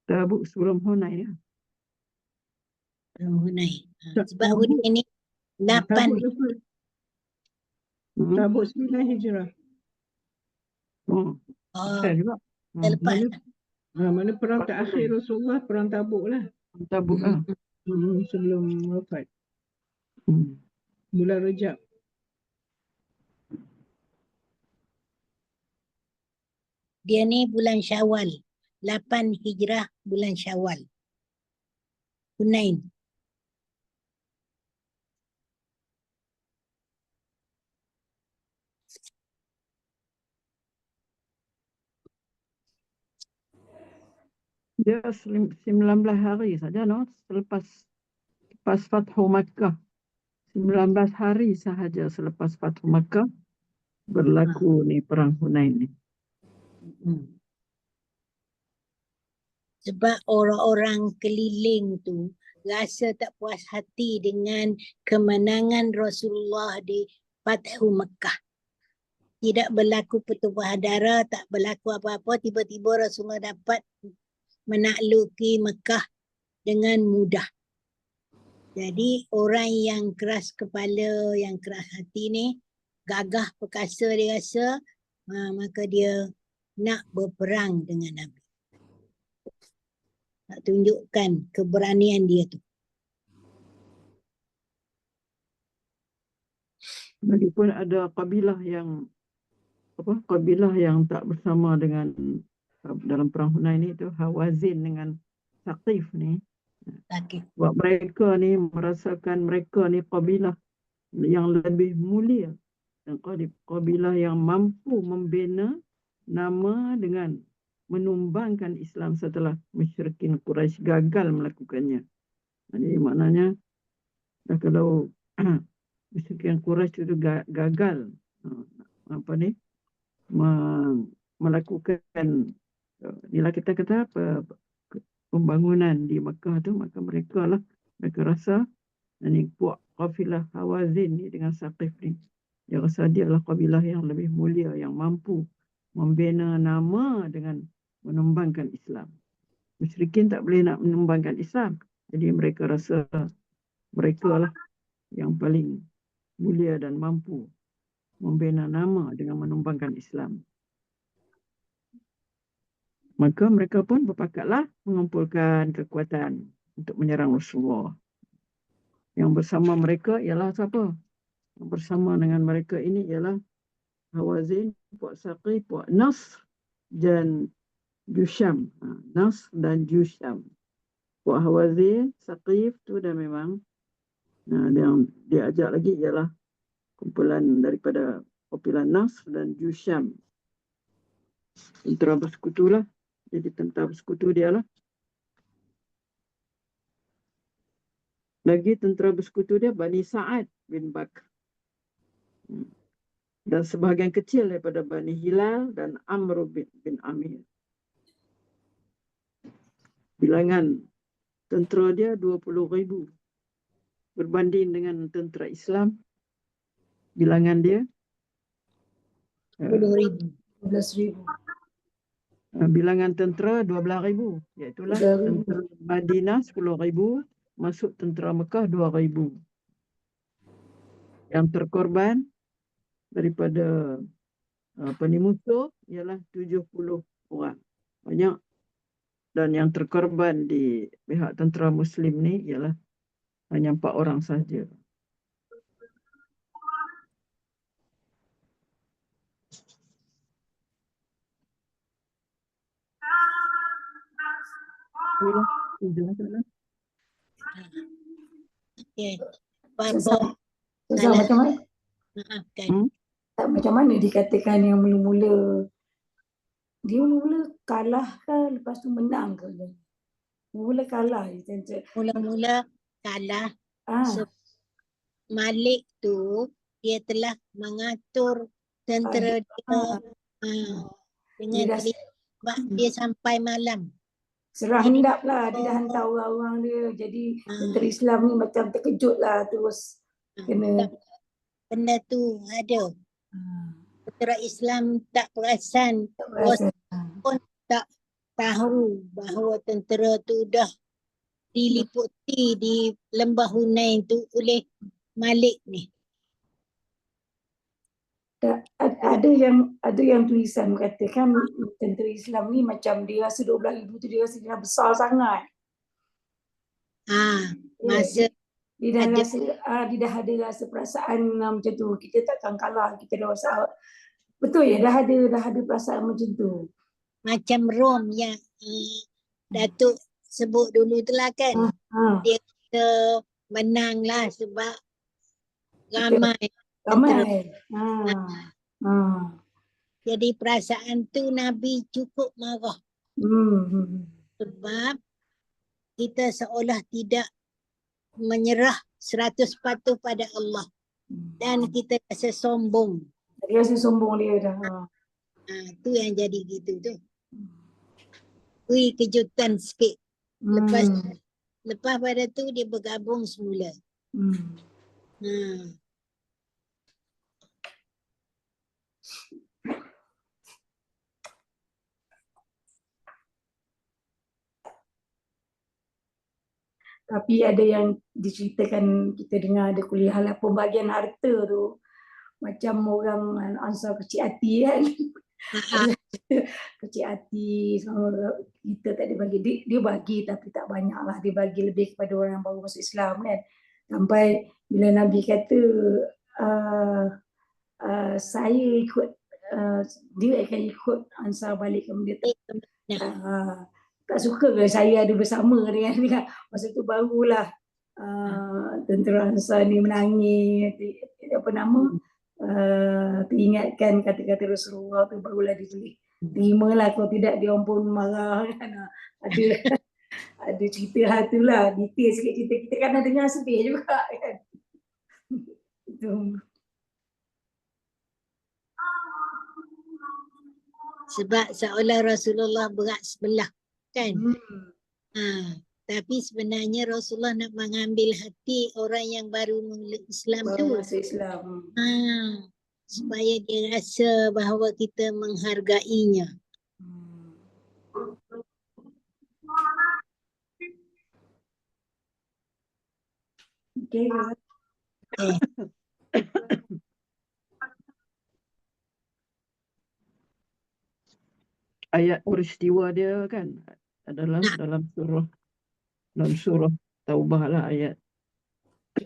Speaker 1: Tabuk sebelum Hunain ya.
Speaker 2: Hunain. Sebab
Speaker 3: Tabuk.
Speaker 2: Hunain ni 8.
Speaker 3: Tabuk 9 Hijrah.
Speaker 1: Oh, betul juga.
Speaker 2: Terlepas.
Speaker 3: Mana perang terakhir Rasulullah, perang Tabuk lah.
Speaker 1: Tabuk lah.
Speaker 3: Sebelum wafat. Bulan Rejab.
Speaker 2: Dia ni bulan Syawal. 8 Hijrah bulan Syawal. Hunain.
Speaker 1: Dia 19 hari saja selepas Fathu Makkah. 19 hari sahaja selepas Fathu Makkah berlaku ni perang Hunain ni.
Speaker 2: Sebab orang-orang keliling tu rasa tak puas hati dengan kemenangan Rasulullah di Fathu Makkah. Tidak berlaku pertumpahan darah, tak berlaku apa-apa, tiba-tiba Rasulullah dapat menakluki Mekah dengan mudah. Jadi orang yang keras kepala, yang keras hati ni, gagah perkasa dia rasa, maka dia nak berperang dengan Nabi. Nak tunjukkan keberanian dia tu.
Speaker 1: Lagipun ada kabilah yang tak bersama dengan dalam perang Hunain ni tu, Hawazin dengan Saqif ni. Sebab mereka ni merasakan mereka ni kabilah yang lebih mulia dan kabilah yang mampu membina nama dengan menumbangkan Islam setelah musyrikin Quraisy gagal melakukannya. Jadi maknanya kalau musyrikin Quraisy itu gagal melakukan inilah kita kata pembangunan di Mekah tu, maka mereka rasa ini puak kafilah Hawazin ni dengan Saqif ni, dia rasa dia adalah kabilah yang lebih mulia, yang mampu membina nama dengan menumbangkan Islam. Musyrikin tak boleh nak menumbangkan Islam, jadi mereka rasa mereka lah yang paling mulia dan mampu membina nama dengan menumbangkan Islam. Maka mereka pun berpakatlah mengumpulkan kekuatan untuk menyerang Rasulullah. Yang bersama mereka ialah siapa? Yang bersama dengan mereka ini ialah Hawazin, Puak Saqif, Puak Nasr dan Jusham. Nasr dan Jusham. Puak Hawazin, Saqif tu dah memang. Yang dia ajak lagi ialah kumpulan daripada kumpulan Nasr dan Jusham. Tentera bersekutu lah. Jadi tentera bersekutu dia lah. Lagi tentera bersekutu dia Bani Sa'ad bin Bakr. Dan sebahagian kecil daripada Bani Hilal dan Amr bin Amir. Bilangan tentera dia 20,000. Berbanding dengan tentera Islam, bilangan dia
Speaker 2: 12,000.
Speaker 1: Bilangan tentera 12,000. Iaitulah tentera Madinah 10,000, masuk tentera Mekah 2,000. Yang terkorban daripada musuh ialah 70 orang. Banyak. Dan yang terkorban di pihak tentera Muslim ni ialah hanya 4 orang sahaja.
Speaker 2: Okay.
Speaker 3: Macam mana?
Speaker 2: Maafkan.
Speaker 3: Macam mana dikatakan yang mula-mula dia mula kalah ke lepas tu menang ke?
Speaker 4: Mula kalah je tentera.
Speaker 2: Mula-mula kalah.
Speaker 4: Ah,
Speaker 2: Malik tu dia telah mengatur tentera dia dengan
Speaker 4: dia dah
Speaker 2: teliti sebab dia sampai malam.
Speaker 4: serah
Speaker 2: Jadi
Speaker 4: hendap lah, dia dah hantar orang-orang dia. Jadi
Speaker 2: Ah.
Speaker 4: tentera Islam ni macam terkejut lah, terus kena.
Speaker 2: benda tu ada. Tentera Islam tak perasan,
Speaker 4: Tak berasa.
Speaker 2: pun tak tahu bahawa tentera tu dah diliputi di lembah Hunain tu oleh Malik ni.
Speaker 4: Ada yang tulisan katakan tentera Islam ni macam dia rasa 12,000 tu dia rasa dia dah besar sangat.
Speaker 2: Masa
Speaker 4: Dia dah
Speaker 2: ada.
Speaker 4: rasa dia dah ada rasa perasaan macam tu. Kita takkan kalah, kita dah rasa betul ya, dah ada perasaan macam tu.
Speaker 2: Macam Rom yang Datuk sebut dulu tu lah kan. Dia kata menang lah sebab ramai.
Speaker 4: Ramai.
Speaker 2: Jadi perasaan tu Nabi cukup marah. Sebab kita seolah tidak menyerah 100% pada Allah. Dan kita rasa sombong.
Speaker 4: Dia rasa sombong dia dah.
Speaker 2: Tu yang jadi gitu tu. Ui, kejutan sikit. Lepas pada tu dia bergabung semula.
Speaker 4: Tapi ada yang diceritakan, kita dengar ada kuliah lah, pembagian harta tu macam orang Ansar kecil hati kan. Kecil hati, kita tak dibagi. Dia bagi tapi tak banyak lah. Dia bagi lebih kepada orang yang baru masuk Islam kan. Sampai bila Nabi kata saya ikut, dia akan ikut Ansar balik ke Madinah. Tak suka ke saya ada bersama dengan dia. Masa tu barulah tentera Ansar ni menangis, teringatkan kata-kata Rasulullah tu, barulah dia boleh terimalah. Kalau tidak dia orang pun marah kan. Ada cerita hal tu lah, detail sikit cerita. Kita kadang dengar sedih juga kan.
Speaker 2: Sebab seolah Rasulullah berat sebelah kan. Tapi sebenarnya Rasulullah nak mengambil hati orang yang baru Islam tu.
Speaker 4: Masuk Islam.
Speaker 2: Supaya dia rasa bahawa kita menghargainya.
Speaker 4: Okay.
Speaker 1: Ayat peristiwa dia kan adalah dalam surah Taubah lah, ayat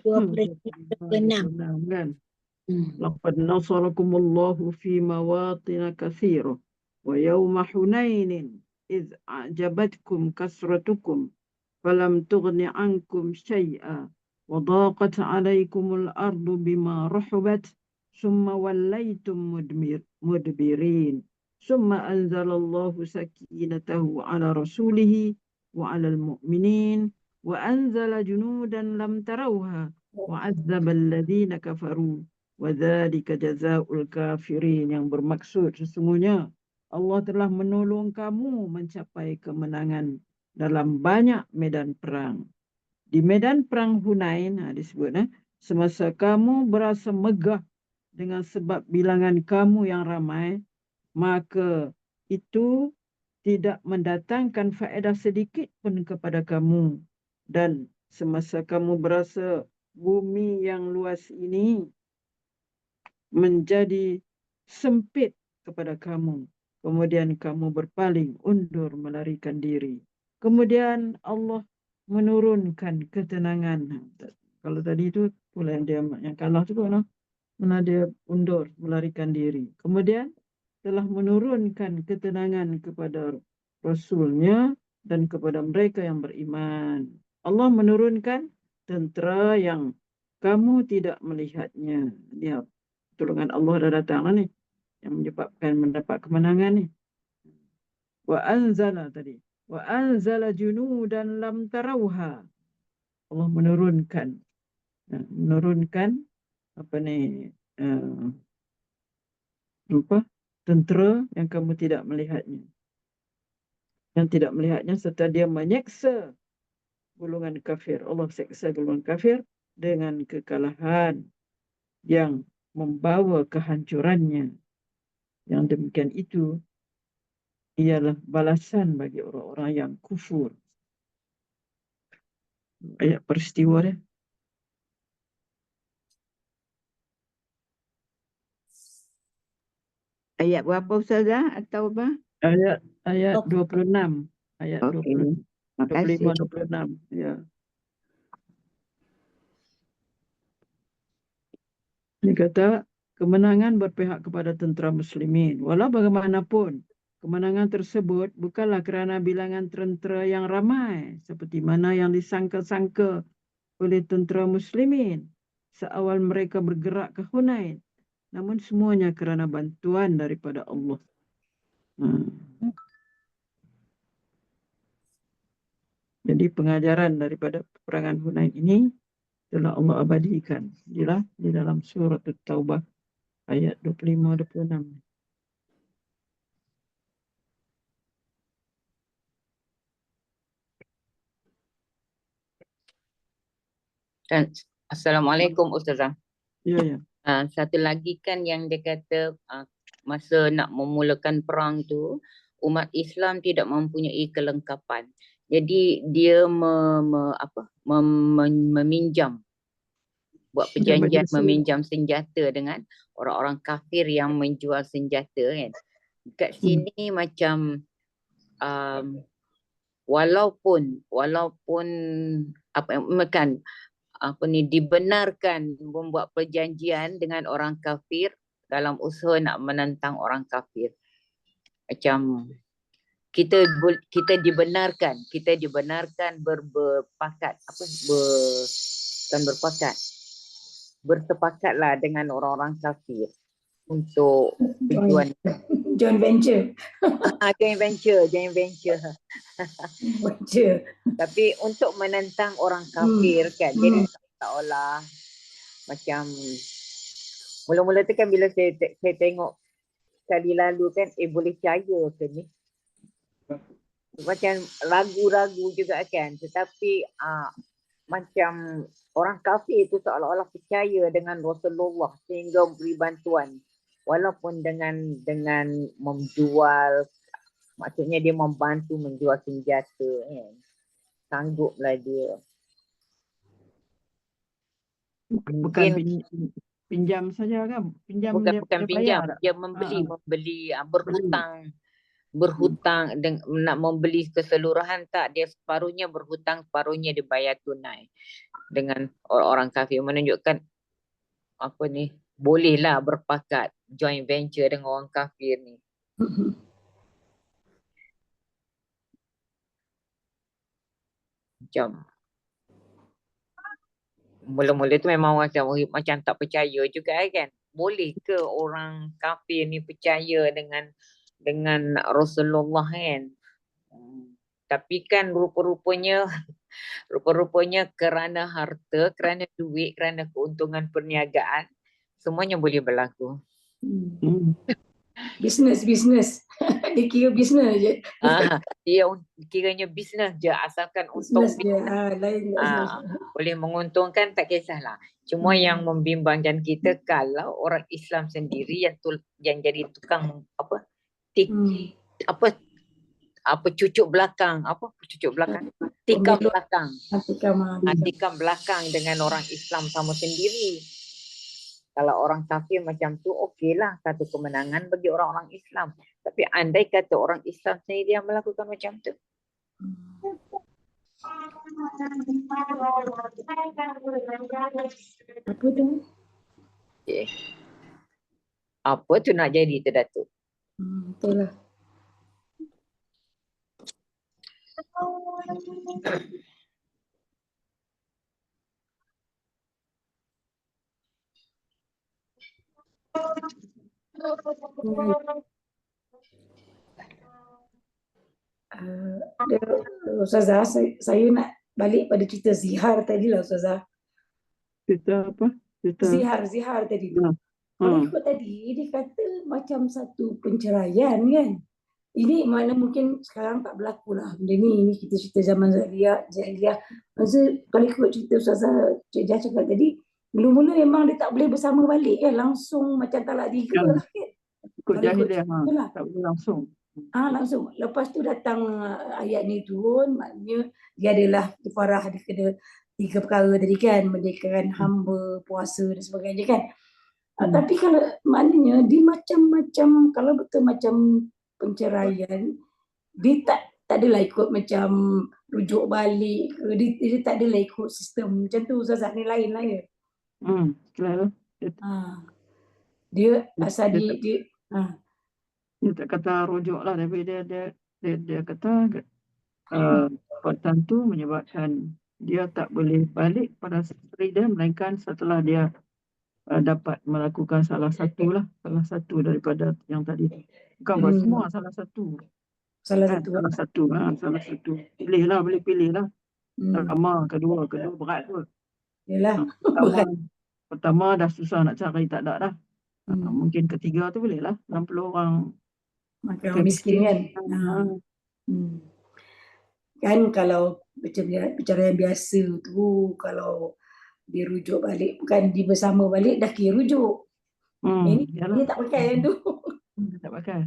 Speaker 2: 26
Speaker 1: kan. Laqad nasarakumullahu fi mawatin katsirah wa yawma Hunainin idh a'jabatkum kasratukum falam tughni 'ankum syai'a wa daqat 'alaykumul ardu bima rahabat thumma wallaytum mudbirin thumma anzalallahu sakinatahu 'ala rasulihi wa 'alal mu'minin wa anzala junudan lam tarawha wa 'adzaba alladhina kafaru wa dzalika jazaa'ul kafirin, yang bermaksud sesungguhnya Allah telah menolong kamu mencapai kemenangan dalam banyak medan perang. Di medan perang Hunain disebut semasa kamu berasa megah dengan sebab bilangan kamu yang ramai, maka itu tidak mendatangkan faedah sedikit pun kepada kamu. Dan semasa kamu berasa bumi yang luas ini menjadi sempit kepada kamu, kemudian kamu berpaling undur melarikan diri. Kemudian Allah menurunkan ketenangan. Kalau tadi itu pula yang kalah tu mana dia undur melarikan diri. Kemudian telah menurunkan ketenangan kepada Rasulnya dan kepada mereka yang beriman. Allah menurunkan tentera yang kamu tidak melihatnya. Dia pertolongan Allah dah datang lah ni, yang menyebabkan mendapat kemenangan ni. Wa anzala tadi. Wa anzala junudan lam tarawha. Allah menurunkan apa ni tentera yang kamu tidak melihatnya. Yang tidak melihatnya serta dia menyeksa golongan kafir. Allah seksa golongan kafir dengan kekalahan yang membawa kehancurannya. Yang demikian itu ialah balasan bagi orang-orang yang kufur. Ayat peristiwa dia.
Speaker 5: Ayat berapa Ustazah atau apa?
Speaker 1: Ayat 26. Ayat
Speaker 5: Okey. Terima kasih.
Speaker 1: 25-26. Ya. Dia kata kemenangan berpihak kepada tentera muslimin. Walau bagaimanapun, kemenangan tersebut bukanlah kerana bilangan tentera yang ramai seperti mana yang disangka-sangka oleh tentera muslimin seawal mereka bergerak ke Hunain. Namun semuanya kerana bantuan daripada Allah. Jadi pengajaran daripada peperangan Hunain ini telah Allah abadikan di dalam surat At-Taubah ayat 25-26.
Speaker 6: Assalamualaikum Ustazah.
Speaker 1: Ya.
Speaker 6: Satu lagi kan yang dia kata masa nak memulakan perang tu umat Islam tidak mempunyai kelengkapan. Jadi dia meminjam, buat perjanjian meminjam senjata dengan orang-orang kafir yang menjual senjata kan. Kat sini macam walaupun dibenarkan membuat perjanjian dengan orang kafir dalam usaha nak menentang orang kafir. Macam kita dibenarkan bersepakatlah dengan orang-orang kafir untuk tujuan
Speaker 4: Joint venture.
Speaker 6: joint venture. Tapi untuk menentang orang kafir kan, jadi seolah macam mula-mula tu kan bila saya tengok kali lalu kan, boleh percaya ke ni? Macam ragu-ragu juga kan, tetapi macam orang kafir itu seolah-olah percaya dengan Rasulullah sehingga beri bantuan. Walaupun dengan menjual, maksudnya dia membantu menjual senjata kan. Sangguplah dia.
Speaker 1: Bukan pinjam saja kan?
Speaker 6: Bukan pinjam, dia membeli berhutang nak membeli keseluruhan tak, dia separuhnya berhutang, separuhnya dibayar tunai dengan orang-orang kafir, menunjukkan bolehlah berpakat joint venture dengan orang kafir ni. Macam mula-mula tu memang macam tak percaya juga kan. Boleh ke orang kafir ni percaya dengan Rasulullah kan? Tapi kan rupa-rupanya kerana harta, kerana duit, kerana keuntungan perniagaan, semuanya boleh berlaku.
Speaker 4: Bisnes. Dia kira bisnes je.
Speaker 6: Dia kiranya bisnes je, asalkan untung boleh menguntungkan, tak kisahlah. Cuma yang membimbangkan kita kalau orang Islam sendiri yang jadi tukang cucuk belakang, tikam belakang dengan orang Islam sama sendiri. Kalau orang kafir macam tu, okeylah, satu kemenangan bagi orang-orang Islam. Tapi andai kata orang Islam sendiri yang melakukan macam tu.
Speaker 4: Apa tu?
Speaker 6: Apa tu nak jadi tu, Datuk?
Speaker 4: Betul lah. Ustazah, saya nak balik pada cerita zihar tadi lah Ustazah.
Speaker 1: Kita apa? Kita
Speaker 4: Zihar tadi tu.
Speaker 1: ha.
Speaker 4: Kalau
Speaker 1: Ha.
Speaker 4: ikut tadi, dia kata macam satu penceraian kan. Ini mana mungkin sekarang tak berlaku lah. Benda ni, ini kita cerita zaman jahiliah. Maksud, kalau ikut cerita Ustazah Cik Jah cakap tadi, mula-mula memang dia tak boleh bersama balik kan. Langsung macam talak 3
Speaker 1: Ya.
Speaker 4: lah kan.
Speaker 1: Ikut
Speaker 4: Kalau ikut
Speaker 1: jahiliah
Speaker 4: cerita lah.
Speaker 1: tak boleh langsung.
Speaker 4: Langsung. Lepas tu datang ayat ni turun, maknanya dia adalah kifarah, dia kena 3 perkara tadi kan, merdekakan hamba, puasa dan sebagainya kan. Tapi kalau maknanya dia macam-macam, kalau betul macam penceraian, dia tak adalah ikut macam rujuk balik ke, dia tak adalah ikut sistem macam tu Ustazah, ni lain lah ya.
Speaker 1: Claro.
Speaker 4: Dia asal dia
Speaker 1: Dia tak kata rujuk lah, tapi dia kata perbuatan tu menyebabkan dia tak boleh balik pada isteri dia, melainkan setelah dia dapat melakukan salah satu daripada yang tadi tu. Bukan buat semua, salah satu.
Speaker 4: salah satu.
Speaker 1: Salah satu. Boleh pilih lah. Pertama, kedua berat tu.
Speaker 4: Yalah.
Speaker 1: Pertama dah susah nak cari, tak ada dah. Mungkin ketiga tu boleh lah. 60 orang
Speaker 4: Makan orang miskin kan. Kan kalau perceraian biasa tu, kalau dia rujuk balik, bukan dia bersama balik, dah kira rujuk. Ini dia tak pakai yang tu.
Speaker 1: Dia tak pakai.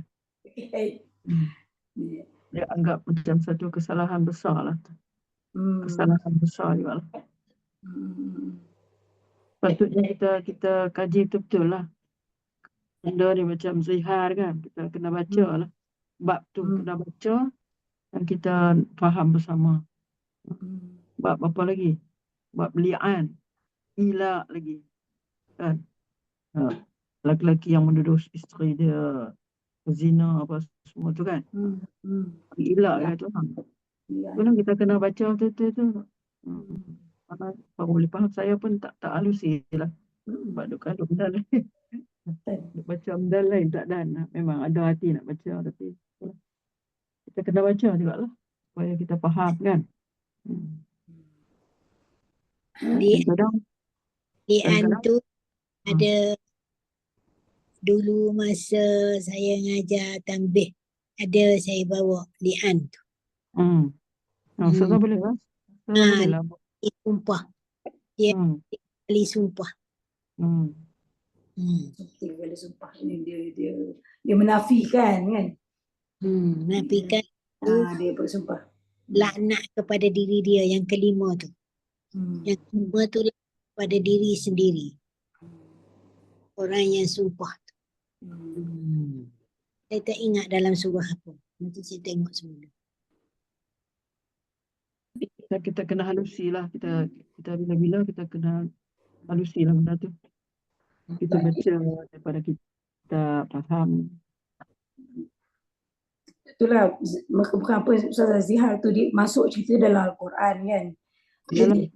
Speaker 1: Dia anggap macam satu kesalahan besar lah. Kesalahan besar juga lah. Patutnya kita kaji betul-betul lah. Benda ni macam zihar kan, kita kena baca lah. Bab tu kena baca dan kita faham bersama. Bab apa lagi? Bab li'an, ila lagi kan. Laki-laki yang menuduh isteri dia zina apa semua tu kan. Ila kan tu. Kalau kita kena baca betul-betul tu. Baru boleh faham. Saya pun tak halusi lah. Sebab duk kandung benda lain. Duk baca benda lain tak dan. Memang ada hati nak baca, tapi kita kena baca juga lah supaya kita faham kan.
Speaker 2: Li'an tu ada dulu masa saya ngajar tambih, ada saya bawa li'an tu.
Speaker 1: Ustazah boleh lah. Boleh lah.
Speaker 2: Sumpah. Dia kali sumpah.
Speaker 4: Kali sumpah ni dia menafikan kan.
Speaker 2: Menafikan
Speaker 4: dia bersumpah.
Speaker 2: Laknat kepada diri dia yang kelima tu. Yang kelima tu pada diri sendiri. Orang yang sumpah tu. Saya tak ingat dalam surah apa. Nanti saya tengok semula.
Speaker 1: Kita kena halusi lah. Kita bila-bila kita kena halusi lah benda tu. Kita baca daripada kita faham.
Speaker 4: Itulah bukan apa Ustazah zihar tu dia masuk cerita dalam Al-Quran kan. Jadi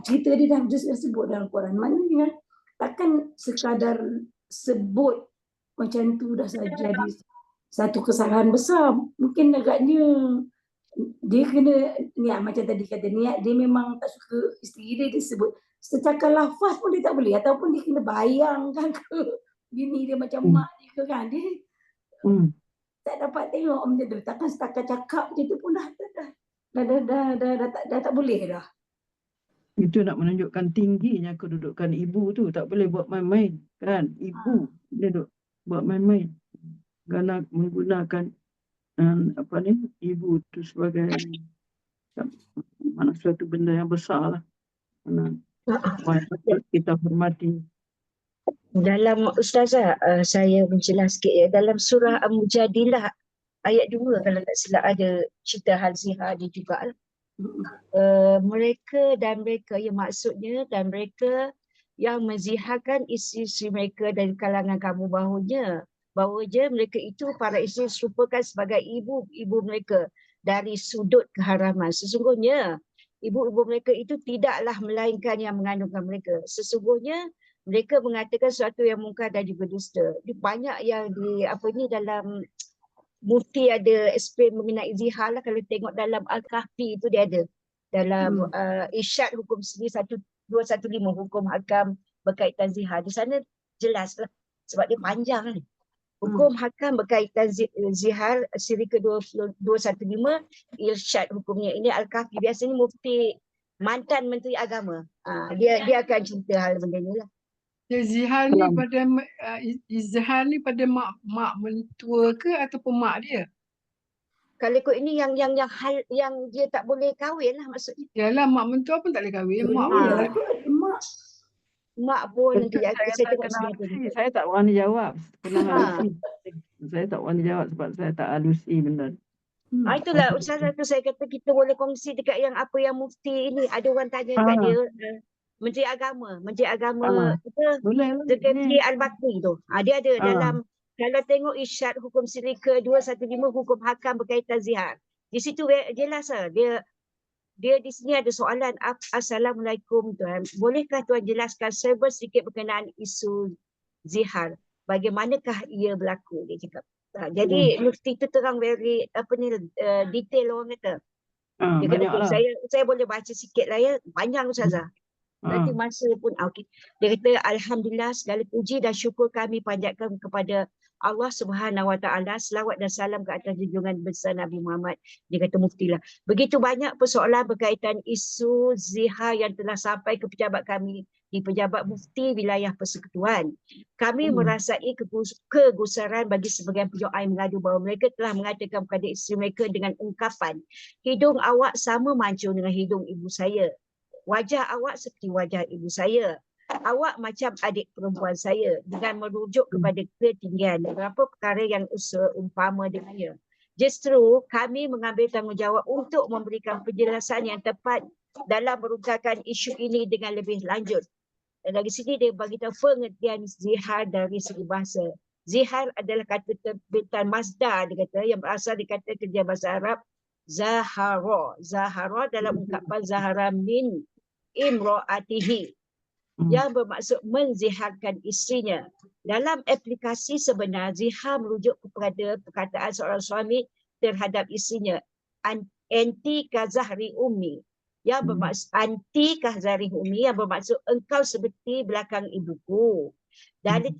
Speaker 4: cerita dia dah disebut dalam Al-Quran. Maknanya takkan sekadar sebut macam tu dah jadi satu kesalahan besar. Mungkin agaknya dia kena niat macam tadi kata, niat dia memang tak suka isteri dia sebut secakap lafaz pun dia tak boleh, ataupun dia kena bayangkan ke bini dia macam mak dia ke kan, dia tak dapat tengok macam tu. Takkan setakat cakap macam tu pun dah tak boleh dah.
Speaker 1: Itu nak menunjukkan tingginya kedudukan ibu tu, tak boleh buat main-main kan. Ibu dia duk buat main-main, kerana menggunakan ibu tu sebagai mana suatu benda yang besar lah. Kita hormati.
Speaker 7: Dalam Ustazah, saya menjelaskan sikit ya. Dalam surah Al-Mujadilah ayat 2 kalau tak silap ada cerita hal zihar dia juga lah. Mereka maksudnya dan mereka yang menziharkan isteri-isteri mereka dari kalangan kamu bahawa mereka itu para isteri serupakan sebagai ibu-ibu mereka dari sudut keharaman. Sesungguhnya ibu-ibu mereka itu tidaklah melainkan yang mengandungkan mereka. Sesungguhnya mereka mengatakan sesuatu yang mungkar dan juga dusta. Banyak yang dalam Mufti ada explain mengenai zihar lah. Kalau tengok dalam Al-Kahfi itu dia ada. Dalam Irsyad Hukum Siri 1215 hukum hakam berkaitan zihar. Di sana jelas lah. Sebab dia panjang kan. Hukum hakam berkaitan zihar siri ke-215 Irsyad hukumnya. Ini Al-Kahfi. Biasanya mufti mantan Menteri Agama. Dia akan cerita hal benda ni lah.
Speaker 8: Izhar ni pada izhar ni pada mak mentua ke ataupun mak dia?
Speaker 7: Kalau ikut ini yang dia tak boleh kahwin lah maksudnya.
Speaker 8: Yalah, mak mentua pun tak boleh kahwin. Mak pun tak boleh.
Speaker 7: Mak pun nanti saya tengok
Speaker 1: kena
Speaker 7: sini.
Speaker 1: alusi. Saya tak berani jawab. Kena alusi. Saya tak berani jawab sebab saya tak alusi benda.
Speaker 7: Itulah Ustazah tu saya kata kita boleh kongsi dekat yang apa yang mufti ini. Ada orang tanya kat dia. Menteri Agama kita
Speaker 1: Boleh lah.
Speaker 7: Sekretari Al-Bakri tu. Dia ada dalam, kalau tengok Irsyad hukum siri ke-215 hukum hakam berkaitan zihar. Di situ jelas lah. Dia di sini ada soalan. Assalamualaikum Tuan. Bolehkah Tuan jelaskan serba sedikit berkenaan isu zihar? Bagaimanakah ia berlaku? Dia cakap. Jadi mufti tu terang very detail orang kata. Dia kata, saya boleh baca sikit lah ya. Panjang Ustazah. Nanti masa pun okey. Dia kata alhamdulillah segala puji dan syukur kami panjatkan kepada Allah Subhanahu Wa Taala, selawat dan salam ke atas junjungan besar Nabi Muhammad. Dia kata mufti lah. Begitu banyak persoalan berkaitan isu zihar yang telah sampai ke pejabat kami di pejabat mufti wilayah persekutuan. Kami merasai kegusaran bagi sebagian penyoal yang mengadu bahawa mereka telah mengatakan kepada isteri mereka dengan ungkapan, hidung awak sama mancung dengan hidung ibu saya. Wajah awak seperti wajah ibu saya. Awak macam adik perempuan saya, dengan merujuk kepada ketinggian beberapa perkara yang seumpama dengannya. Justru kami mengambil tanggungjawab untuk memberikan penjelasan yang tepat dalam merungkapkan isu ini dengan lebih lanjut. Dan dari sini dia bagi tahu pengertian zihar dari segi bahasa. Zihar adalah kata terbitan masdar, dia kata, yang berasal dari kata kerja bahasa Arab zahara. Zahara dalam ungkapan zahara min imro'atihi, yang bermaksud menziharkan isterinya. Dalam aplikasi sebenar, zihar merujuk kepada perkataan seorang suami terhadap isterinya, anti kazahri ummi, yang bermaksud anti kazahri ummi, yang bermaksud engkau seperti belakang ibuku.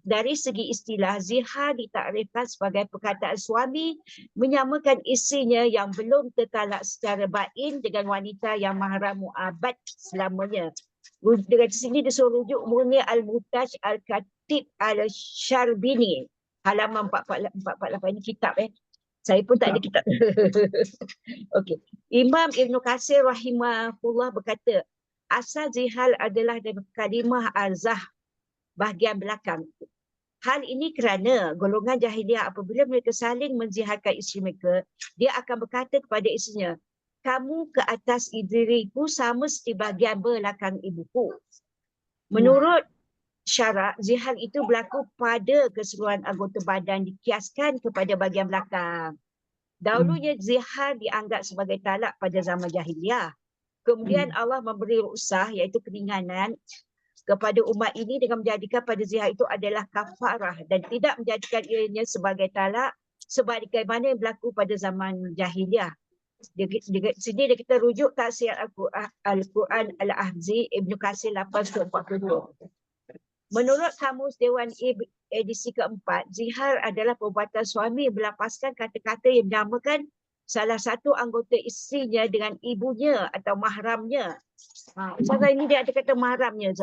Speaker 7: Dari segi istilah, zihar ditakrifkan sebagai perkataan suami menyamakan isterinya yang belum tertalak secara bain dengan wanita yang mahram mu'abad selamanya. Dengan sini disuruh rujuk Mughni Al-Muhtaj Al-Khatib Al-Syarbini, halaman 448 ini kitab Saya pun tak ada kitab. Okey. Imam Ibn Katsir rahimahullah berkata, asal zihar adalah dari kalimah azah, bahagian belakang. Hal ini kerana golongan jahiliah apabila mereka saling menziharkan isteri mereka, dia akan berkata kepada isterinya, kamu ke atas diriku sama seperti bahagian belakang ibuku. Menurut syarak, zihar itu berlaku pada keseluruhan anggota badan dikiaskan kepada bahagian belakang. Dahulunya zihar dianggap sebagai talak pada zaman jahiliah. Kemudian Allah memberi rukhsah, iaitu keringanan kepada umat ini dengan menjadikan pada zihar itu adalah kafarah dan tidak menjadikan ianya sebagai talak sebagaimana yang berlaku pada zaman jahiliah. Sini dia kita rujuk tafsir Al-Quran Al-Ahzi Ibn Katsir 842. Menurut Kamus Dewan edisi keempat, zihar adalah perbuatan suami melapaskan kata-kata yang menamakan salah satu anggota isterinya dengan ibunya atau mahramnya. Ustazah ini dia ada kata mahramnya.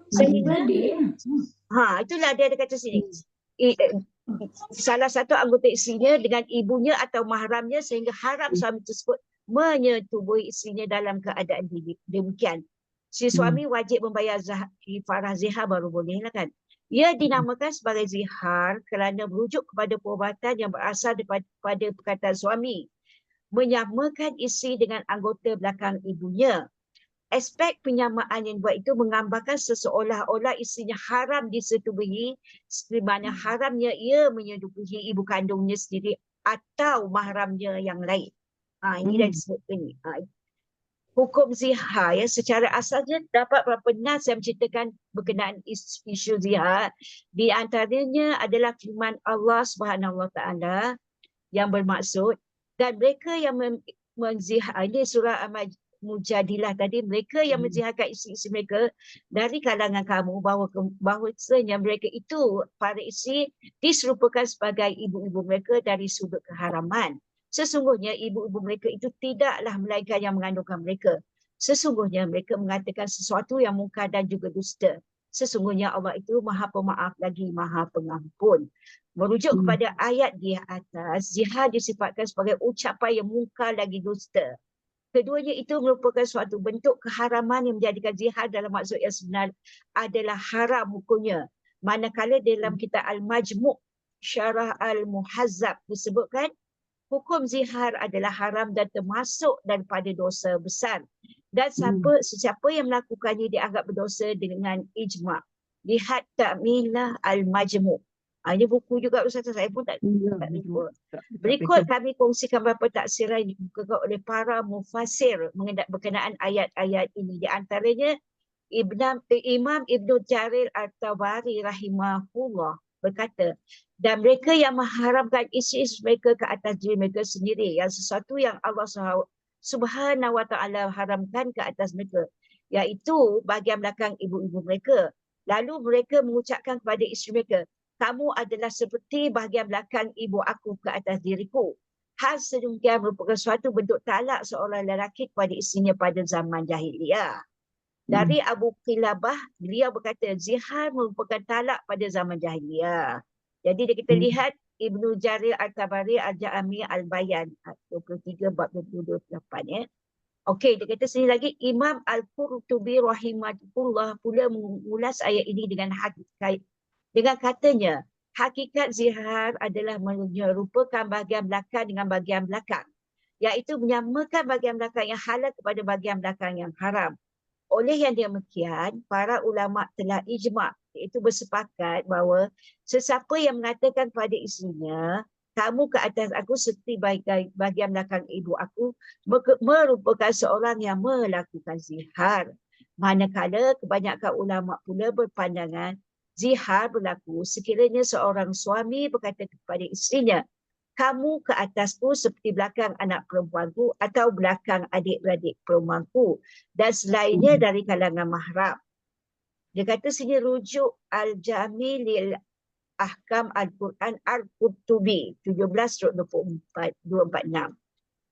Speaker 7: Sehingga itulah dia ada kata sini. Salah satu anggota isterinya dengan ibunya atau mahramnya sehingga haram suami tersebut menyetubuhi isterinya dalam keadaan demikian. Si suami wajib membayar kafarah zihar baru boleh lah kan. Ia dinamakan sebagai zihar kerana merujuk kepada perbuatan yang berasal daripada perkataan suami menyamakan isteri dengan anggota belakang ibunya. Aspek penyamaan yang buat itu menggambarkan seseolah-olah isterinya haram disetubuhi, seperti mana haramnya ia menyetubuhi ibu kandungnya sendiri atau mahramnya yang lain. Ini dah disebut ini. Hukum zihar secara asalnya dapat beberapa nas yang menceritakan berkenaan isu zihar. Di antaranya adalah firman Allah Subhanahu Wa Taala yang bermaksud, dan mereka yang menzihar, ini surah Mujadilah tadi, mereka yang menziharkan isteri-isteri mereka dari kalangan kamu, bahawasanya mereka itu para isteri diserupakan sebagai ibu-ibu mereka dari sudut keharaman. Sesungguhnya ibu-ibu mereka itu tidaklah melainkan yang mengandungkan mereka. Sesungguhnya mereka mengatakan sesuatu yang mungkar dan juga dusta. Sesungguhnya Allah itu Maha Pemaaf lagi Maha Pengampun. Merujuk kepada ayat di atas, zihar disifatkan sebagai ucapan yang mungkar lagi dusta. Keduanya itu merupakan suatu bentuk keharaman yang menjadikan zihar dalam maksud yang sebenar adalah haram hukumnya. Manakala dalam kitab Al-Majmu' Syarah Al-Muhazzab disebutkan, hukum zihar adalah haram dan termasuk daripada dosa besar. Dan sesiapa yang melakukannya dianggap berdosa dengan ijma'. Lihat Ta'milah Al-Majmu'. Ini buku juga Ustaz, saya pun tak lupa. Berikut kami kongsikan beberapa taksiran yang dikemukakan oleh para mufassir berkenaan ayat-ayat ini. Di antaranya Imam Ibn Jarir At-Tabari rahimahullah berkata, dan mereka yang mengharamkan isteri mereka ke atas diri mereka sendiri, yang sesuatu yang Allah Subhanahu wa ta'ala haramkan ke atas mereka, iaitu bahagian belakang ibu-ibu mereka. Lalu mereka mengucapkan kepada isteri mereka, kamu adalah seperti bahagian belakang ibu aku ke atas diriku. Hal sedemikian merupakan suatu bentuk talak seorang lelaki kepada isterinya pada zaman jahiliyah. Dari Abu Qilabah, beliau berkata, zihar merupakan talak pada zaman jahiliyah. Jadi kita lihat Ibnu Jarir Al-Tabari Al-Ja'ami Al-Bayan 23 bab 28 ya. Okey, dia kata sini lagi, Imam Al-Qurtubi rahimahullah pula mengulas ayat ini dengan katanya, hakikat zihar adalah menyerupakan bahagian belakang dengan bahagian belakang, iaitu menyamakan bahagian belakang yang halal kepada bahagian belakang yang haram. Oleh yang demikian, para ulama telah ijma', iaitu bersepakat bahawa sesiapa yang mengatakan pada isterinya, kamu ke atas aku seperti bahagian belakang ibu aku, merupakan seorang yang melakukan zihar. Manakala kebanyakan ulama pula berpandangan zihar berlaku sekiranya seorang suami berkata kepada isterinya, kamu ke atasku seperti belakang anak perempuanku atau belakang adik-beradik perempuanku, dan selainnya dari kalangan mahram. Dia kata sini rujuk Al-Jami lil Ahkam Al-Quran Al-Qurtubi 17/246.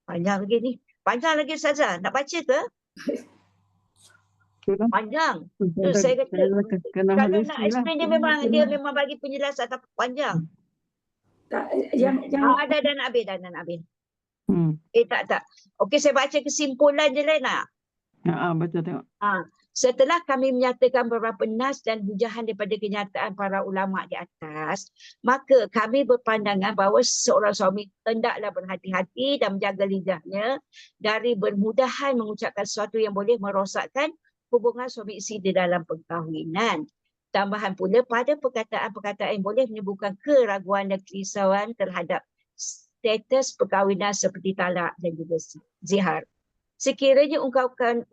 Speaker 7: Panjang lagi ni. Panjang lagi Ustazah. Nak baca ke? Panjang. Tu saya kata kalau nak explain dia memang bagi penjelasan tapi panjang.
Speaker 4: Tak, jangan
Speaker 7: Ada dan Abil. Tak. Okey, saya baca kesimpulan je lah nak.
Speaker 1: Baca tengok.
Speaker 7: Setelah kami menyatakan beberapa nas dan hujahan daripada kenyataan para ulama di atas, maka kami berpandangan bahawa seorang suami hendaklah berhati-hati dan menjaga lidahnya dari bermudahan mengucapkan sesuatu yang boleh merosakkan hubungan suami isteri di dalam perkahwinan. Tambahan pula pada perkataan-perkataan yang boleh menimbulkan keraguan dan kerisauan terhadap status perkahwinan seperti talak dan juga zihar. Sekiranya ungkapan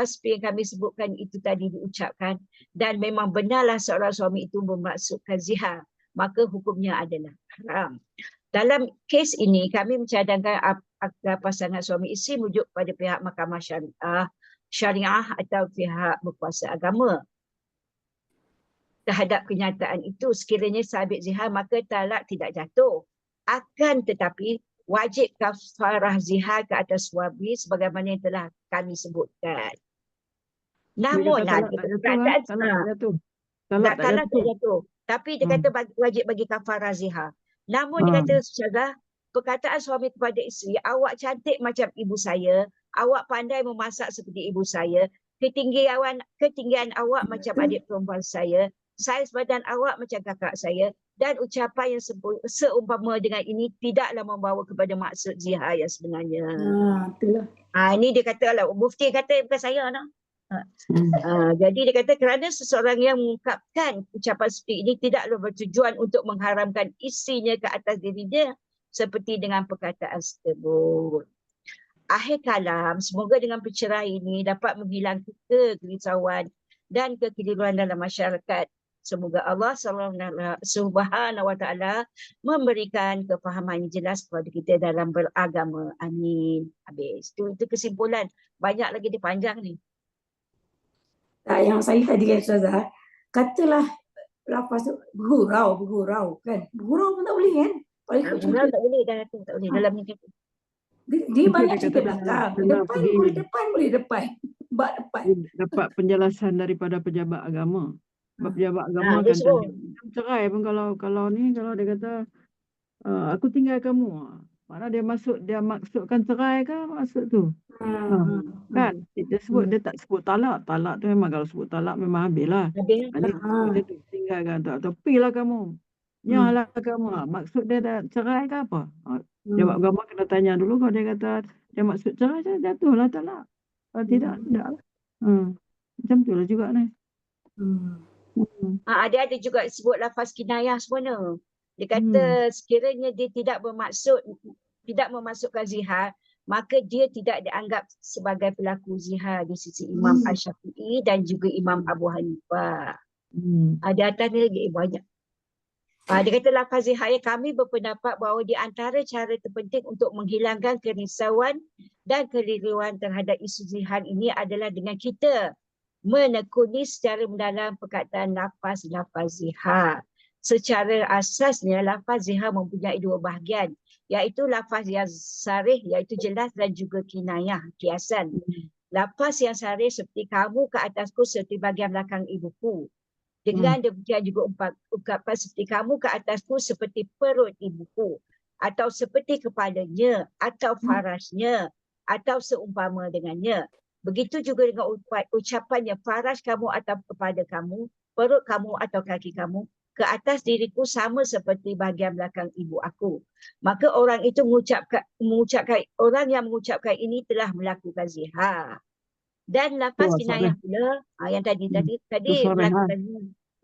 Speaker 7: seperti yang kami sebutkan itu tadi diucapkan dan memang benarlah seorang suami itu bermaksudkan zihar, maka hukumnya adalah haram. Dalam kes ini kami mencadangkan agar pasangan suami isteri merujuk pada pihak mahkamah syariah atau pihak berkuasa agama. Terhadap kenyataan itu, sekiranya sabit zihar maka talak tidak jatuh. Akan tetapi wajib kafarah zihar ke atas suami sebagaimana yang telah kami sebutkan. Namun
Speaker 1: talak tak
Speaker 7: jatuh. Tapi dia kata wajib bagi kafarah zihar. Namun dia kata secara perkataan suami kepada isteri, awak cantik macam ibu saya, awak pandai memasak seperti ibu saya, ketinggian awak macam adik perempuan saya, saiz badan awak macam kakak saya, dan ucapan yang seumpama dengan ini tidaklah membawa kepada maksud zihar yang sebenarnya.
Speaker 4: Itulah.
Speaker 7: Ini dia kata lah, mufti kata bukan saya nak. Jadi dia kata kerana seseorang yang mengungkapkan ucapan seperti ini tidaklah bertujuan untuk mengharamkan isterinya ke atas dirinya seperti dengan perkataan tersebut. Akhir kalam, semoga dengan perceraian ini dapat menghilangkan kerisauan dan kekeliruan dalam masyarakat Semoga Allah Subhanahu wa taala memberikan kefahaman yang jelas kepada kita dalam beragama. Amin. Habis. Itu kesimpulan. Banyak lagi dia panjang ni.
Speaker 4: Tak, yang saya tadi kan Ustazah, katalah lafaz tu bergurau kan. Bergurau pun tak boleh kan. Kalau ikut
Speaker 7: Gurau
Speaker 4: cerita,
Speaker 7: tak boleh dah kata, tak boleh. Dalam ni kata.
Speaker 4: dia
Speaker 1: Itu
Speaker 4: banyak
Speaker 1: dia
Speaker 4: cerita
Speaker 1: kata
Speaker 4: belakang.
Speaker 1: pernah
Speaker 4: Depan boleh depan. Bak depan.
Speaker 1: dapat penjelasan daripada pejabat agama. Sebab pejabat agama
Speaker 7: Dia
Speaker 1: akan
Speaker 7: suruh.
Speaker 1: tanya, cerai pun kalau dia kata aku tinggal kamu. Mana dia maksudkan cerai ke maksud tu? Kan dia tak sebut talak. Talak tu memang kalau sebut talak memang habislah.
Speaker 7: Habis.
Speaker 1: Ini dia tu tinggalkan tak tepilah kamu. Nyahlah kamu. Maksud dia dah cerai ke apa? Pejabat agama kena tanya dulu. Kalau dia kata dia maksud cerai, jatuhlah talak. Kalau tidak, tidaklah. Macam tu lah juga ni.
Speaker 7: Dia ada juga sebut lafaz kinayah sebenarnya. Dia kata sekiranya dia tidak memasukkan zihar, maka dia tidak dianggap sebagai pelaku zihar di sisi Imam Asy-Syafi'i dan juga Imam Abu Hanifah. Di atasnya lagi banyak. Dia kata lafaz zihar, kami berpendapat bahawa di antara cara terpenting untuk menghilangkan kerisauan dan keliruan terhadap isu zihar ini adalah dengan kita menekuni secara mendalam perkataan lafaz zihar. Secara asasnya lafaz zihar mempunyai dua bahagian, iaitu lafaz yang sarih, iaitu jelas, dan juga kinayah, kiasan. Lafaz yang sarih seperti kamu ke atasku seperti bahagian belakang ibuku. Dengan demikian juga ungkapan seperti kamu ke atasku seperti perut ibuku, atau seperti kepalanya, atau farasnya, atau seumpama dengannya. Begitu juga dengan ucapannya faras kamu atau kepada kamu, perut kamu atau kaki kamu, ke atas diriku sama seperti bahagian belakang ibu aku. Maka orang itu orang yang mengucapkan ini telah melakukan zihar. Dan lafaz kinayah pula, yang tadi melakukan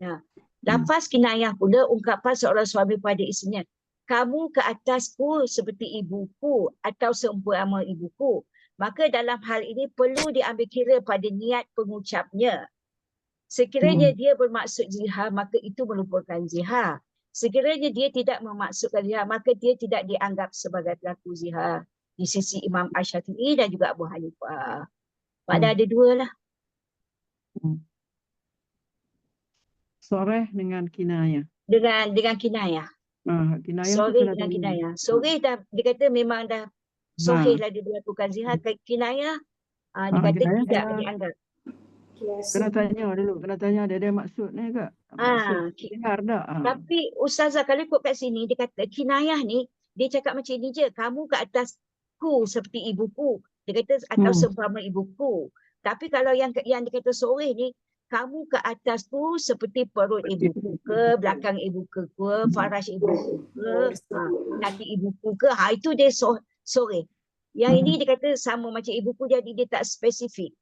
Speaker 7: zihar. Lafaz kinayah pula ungkapan seorang suami pada isterinya, kamu ke atasku seperti ibuku atau seumpama ibuku. Maka dalam hal ini perlu diambil kira pada niat pengucapnya. Sekiranya dia bermaksud zihar, maka itu merupakan zihar. Sekiranya dia tidak memaksudkan zihar, maka dia tidak dianggap sebagai pelaku zihar di sisi Imam Asy-Syafi'i dan juga Abu Hanifah. Ada dua lah.
Speaker 1: Soreh dengan kinayah.
Speaker 7: Dengan kinayah.
Speaker 1: Kinayah
Speaker 7: Soreh dengan kinayah. Soreh dah, dia kata memang dah soreh lah dia melakukan zihar. Kinayah, dia kata
Speaker 1: kinayah
Speaker 7: tidak dianggap.
Speaker 1: Kena tanya dia maksud ni ke? Maksud zihar tak?
Speaker 7: Tapi Ustazah kalau ikut kat sini, dia kata kinayah ni, dia cakap macam ni je, kamu ke atasku seperti ibuku. Dia kata atau seumpama ibuku. Tapi kalau yang dia kata soreh ni, kamu ke atasku seperti perut ibuku ke, belakang ibuku ke, faras ibuku ke, kaki ibuku ke. Itu dia soreh. Yang ini dia kata sama macam ibuku, jadi dia tak spesifik.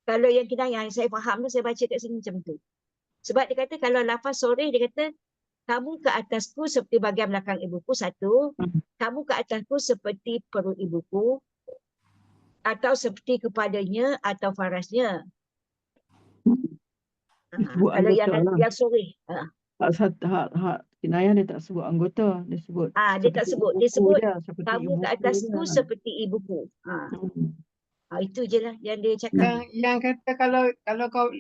Speaker 7: Kalau yang kinayah yang saya faham tu, saya baca kat sini macam tu. Sebab dia kata kalau lafaz soreh, dia kata kamu ke atasku seperti bahagian belakang ibuku, satu. Kamu ke atasku seperti perut ibuku, atau seperti kepadanya atau farasnya. Kalau yang soreh.
Speaker 1: Hak kinayah dia tak sebut anggota, dia sebut.
Speaker 7: Dia tak sebut. Dia sebut kamu ke atasku
Speaker 1: dia.
Speaker 7: seperti ibuku. Itu je lah yang dia cakap.
Speaker 8: Yang kata kalau kau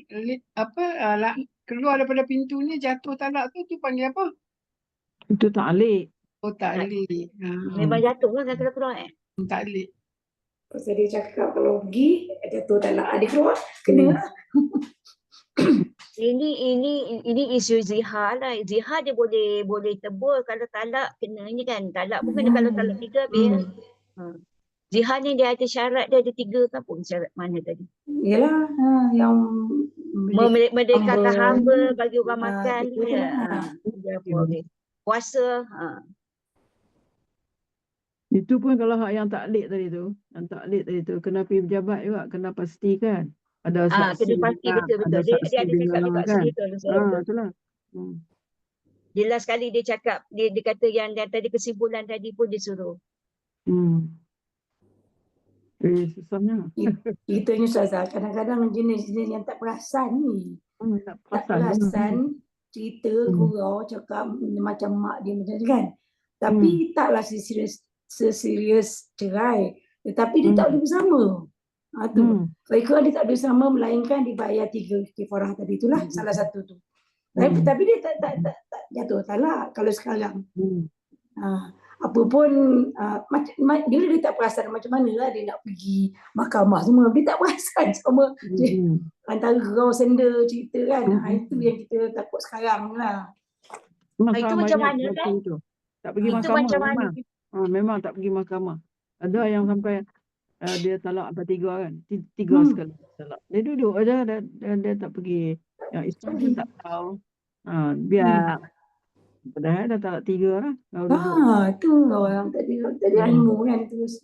Speaker 8: keluar daripada pintu ni jatuh talak tu panggil apa?
Speaker 1: Itu ta'liq.
Speaker 8: Oh, ta'liq.
Speaker 7: Memang jatuh lah kalau keluar.
Speaker 8: Ta'liq.
Speaker 4: Pasal dia cakap kalau pergi jatuh talak, dia keluar kena.
Speaker 7: Ini isu zihar lah. Zihar dia boleh tebul, kalau talak kena ni kan. Talak pun kena, kalau talak 3 habis. Zihar ni dia ada syarat, dia ada 3 ke apa syarat mana tadi?
Speaker 4: Yalah, yang
Speaker 7: merdekakan hamba, bagi orang makan. Puasa.
Speaker 1: Itu pun kalau hak yang ta'liq tadi tu, kena pergi pejabat juga, kena pastikan. Ada saksi
Speaker 7: kena pasti, betul. Dia ada cakap juga sini betul.
Speaker 1: Itulah.
Speaker 7: Jelas sekali dia cakap, dia kata yang tadi kesimpulan tadi pun dia suruh.
Speaker 1: Susahnya.
Speaker 4: Kita ni Ustazah, kadang-kadang jenis-jenis yang tak perasan ni.
Speaker 1: Tak
Speaker 4: tak
Speaker 1: perasan.
Speaker 4: perasan cerita gurau cakap macam mak dia macam tu kan. Tapi taklah seserius cerai. Tetapi dia tak boleh bersama. Tu. Mereka dia tak boleh bersama melainkan dibayar 3 kifarah tadi itulah salah satu tu. Tapi dia tak jatuh talak kalau sekarang. Apa pun dia tak perasan macam mana lah dia nak pergi mahkamah semua. Dia tak perasan sama antara gurau senda cerita kan. Itu yang kita takut sekarang lah.
Speaker 7: Itu macam mana kan?
Speaker 1: Tak pergi
Speaker 7: Itu
Speaker 1: mahkamah
Speaker 7: macam mana?
Speaker 1: memang tak pergi mahkamah. Ada yang sampai dia talak sampai 3 kan. 3 sekali talak. Dia duduk aja dan dia tak pergi. Yang isteri pun tak tahu. Biar padahal dah talak 3 lah. Kalau duduk.
Speaker 4: Tu orang tadi ilmu kan terus.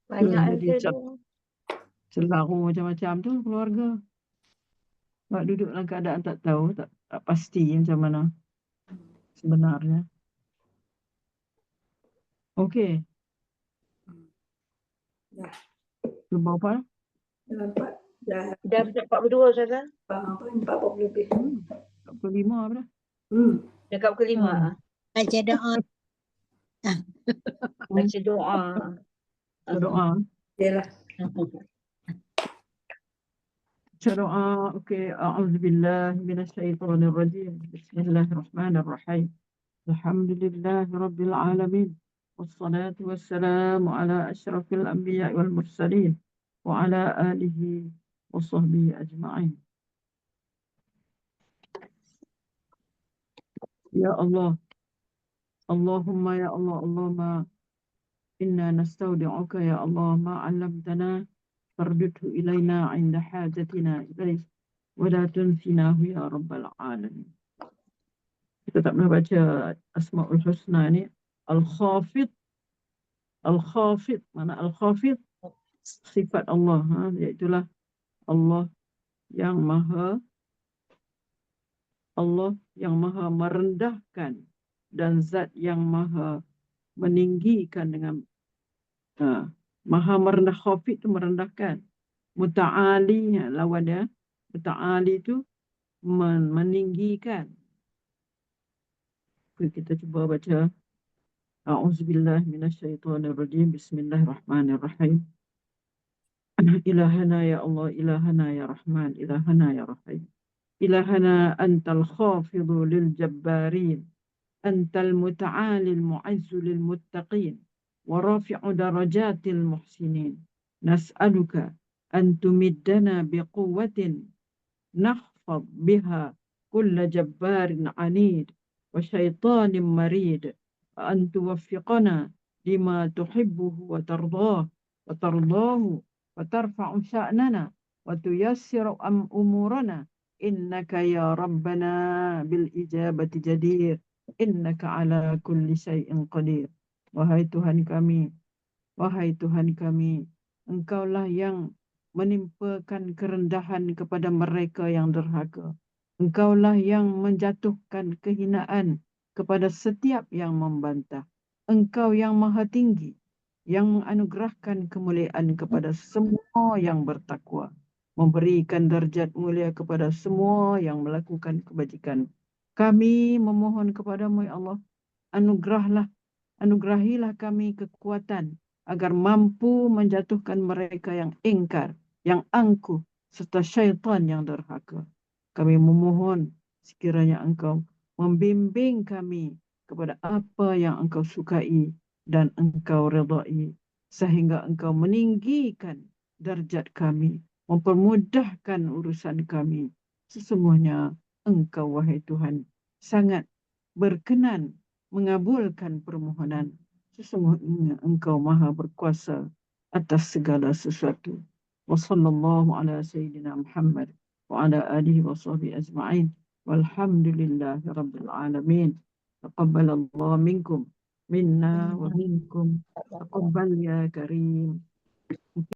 Speaker 7: Banyak
Speaker 1: Jadi
Speaker 7: ada tu.
Speaker 1: selaru macam-macam tu keluarga. Sebab duduk dalam keadaan tak tahu, tak pasti macam mana sebenarnya. Okey.
Speaker 4: Dah.
Speaker 1: Cuba apa?
Speaker 4: Dah
Speaker 7: Dah 42 Ustazah.
Speaker 4: 40 lebih.
Speaker 1: 45 apa dah?
Speaker 7: Dekat pukul 5.
Speaker 2: Baca doa.
Speaker 7: Baca doa.
Speaker 1: Doa.
Speaker 4: Yalah.
Speaker 1: doa. Okey. A'udzubillahi minasyaitonirrajim. Bismillahirrahmanirrahim. Alhamdulillahirabbil alamin. Wassalatu wassalamu ala asyrafil anbiya'i wal mursalin wa ala alihi wa sahbihi ajma'in. Ya Allah, Allahumma ya Allah, Allahumma inna nastaudi'uka ya Allah ma 'allamtana fardudhu ilaina 'inda hajatina ilaih wa la tunsinahu ya rabbal alamin. Kita tak pernah baca Asmaul Husna ni. Al-Khafid. Al-Khafid, mana Al-Khafid? Sifat Allah, iaitulah Allah yang maha merendahkan dan zat yang maha meninggikan dengan maha merendah. Khafid itu merendahkan. Muta'ali lawan dia. Muta'ali itu meninggikan. Kita cuba baca. A'udzubillahi minasyaitonirrajim. Bismillahirrahmanirrahim. Ilahana ya Allah, ilahana ya Rahman, ilahana ya Rahim. Ilahana antal khafidu lil jabbarin, antal muta'alil mu'azzu lil muttaqin, wa rafi'u darajatil muhsinin. Nas'aluka an tumiddana biquwwatin nakhfad biha kulla jabbarin anid wa syaitanin marid, wa an tuwaffiqana lima tuhibbuhu wa tardah wa tardahu wa tarfa'u sya'nana wa tuyassiru umurana innaka ya rabbana bil ijabati jadir innaka ala kulli syai'in qadir. Wahai Tuhan kami, Engkaulah yang menimpakan kerendahan kepada mereka yang derhaka. Engkaulah yang menjatuhkan kehinaan kepada setiap yang membantah. Engkau yang maha tinggi, yang menganugerahkan kemuliaan kepada semua yang bertakwa, memberikan darjat mulia kepada semua yang melakukan kebajikan. Kami memohon kepadamu ya Allah, anugerahilah kami kekuatan agar mampu menjatuhkan mereka yang ingkar, yang angkuh, serta syaitan yang derhaka. Kami memohon sekiranya Engkau membimbing kami kepada apa yang Engkau sukai dan Engkau redai, sehingga Engkau meninggikan darjat kami, mempermudahkan urusan kami. Sesungguhnya Engkau, wahai Tuhan, sangat berkenan mengabulkan permohonan. Sesungguhnya Engkau maha berkuasa atas segala sesuatu. Wa sallallahu ala sayyidina Muhammad wa ala alihi wa sahbihi ajma'in. Walhamdulillahi rabbil alamin. Taqabbalallahu minkum minna wa minkum. Taqabbal ya karim.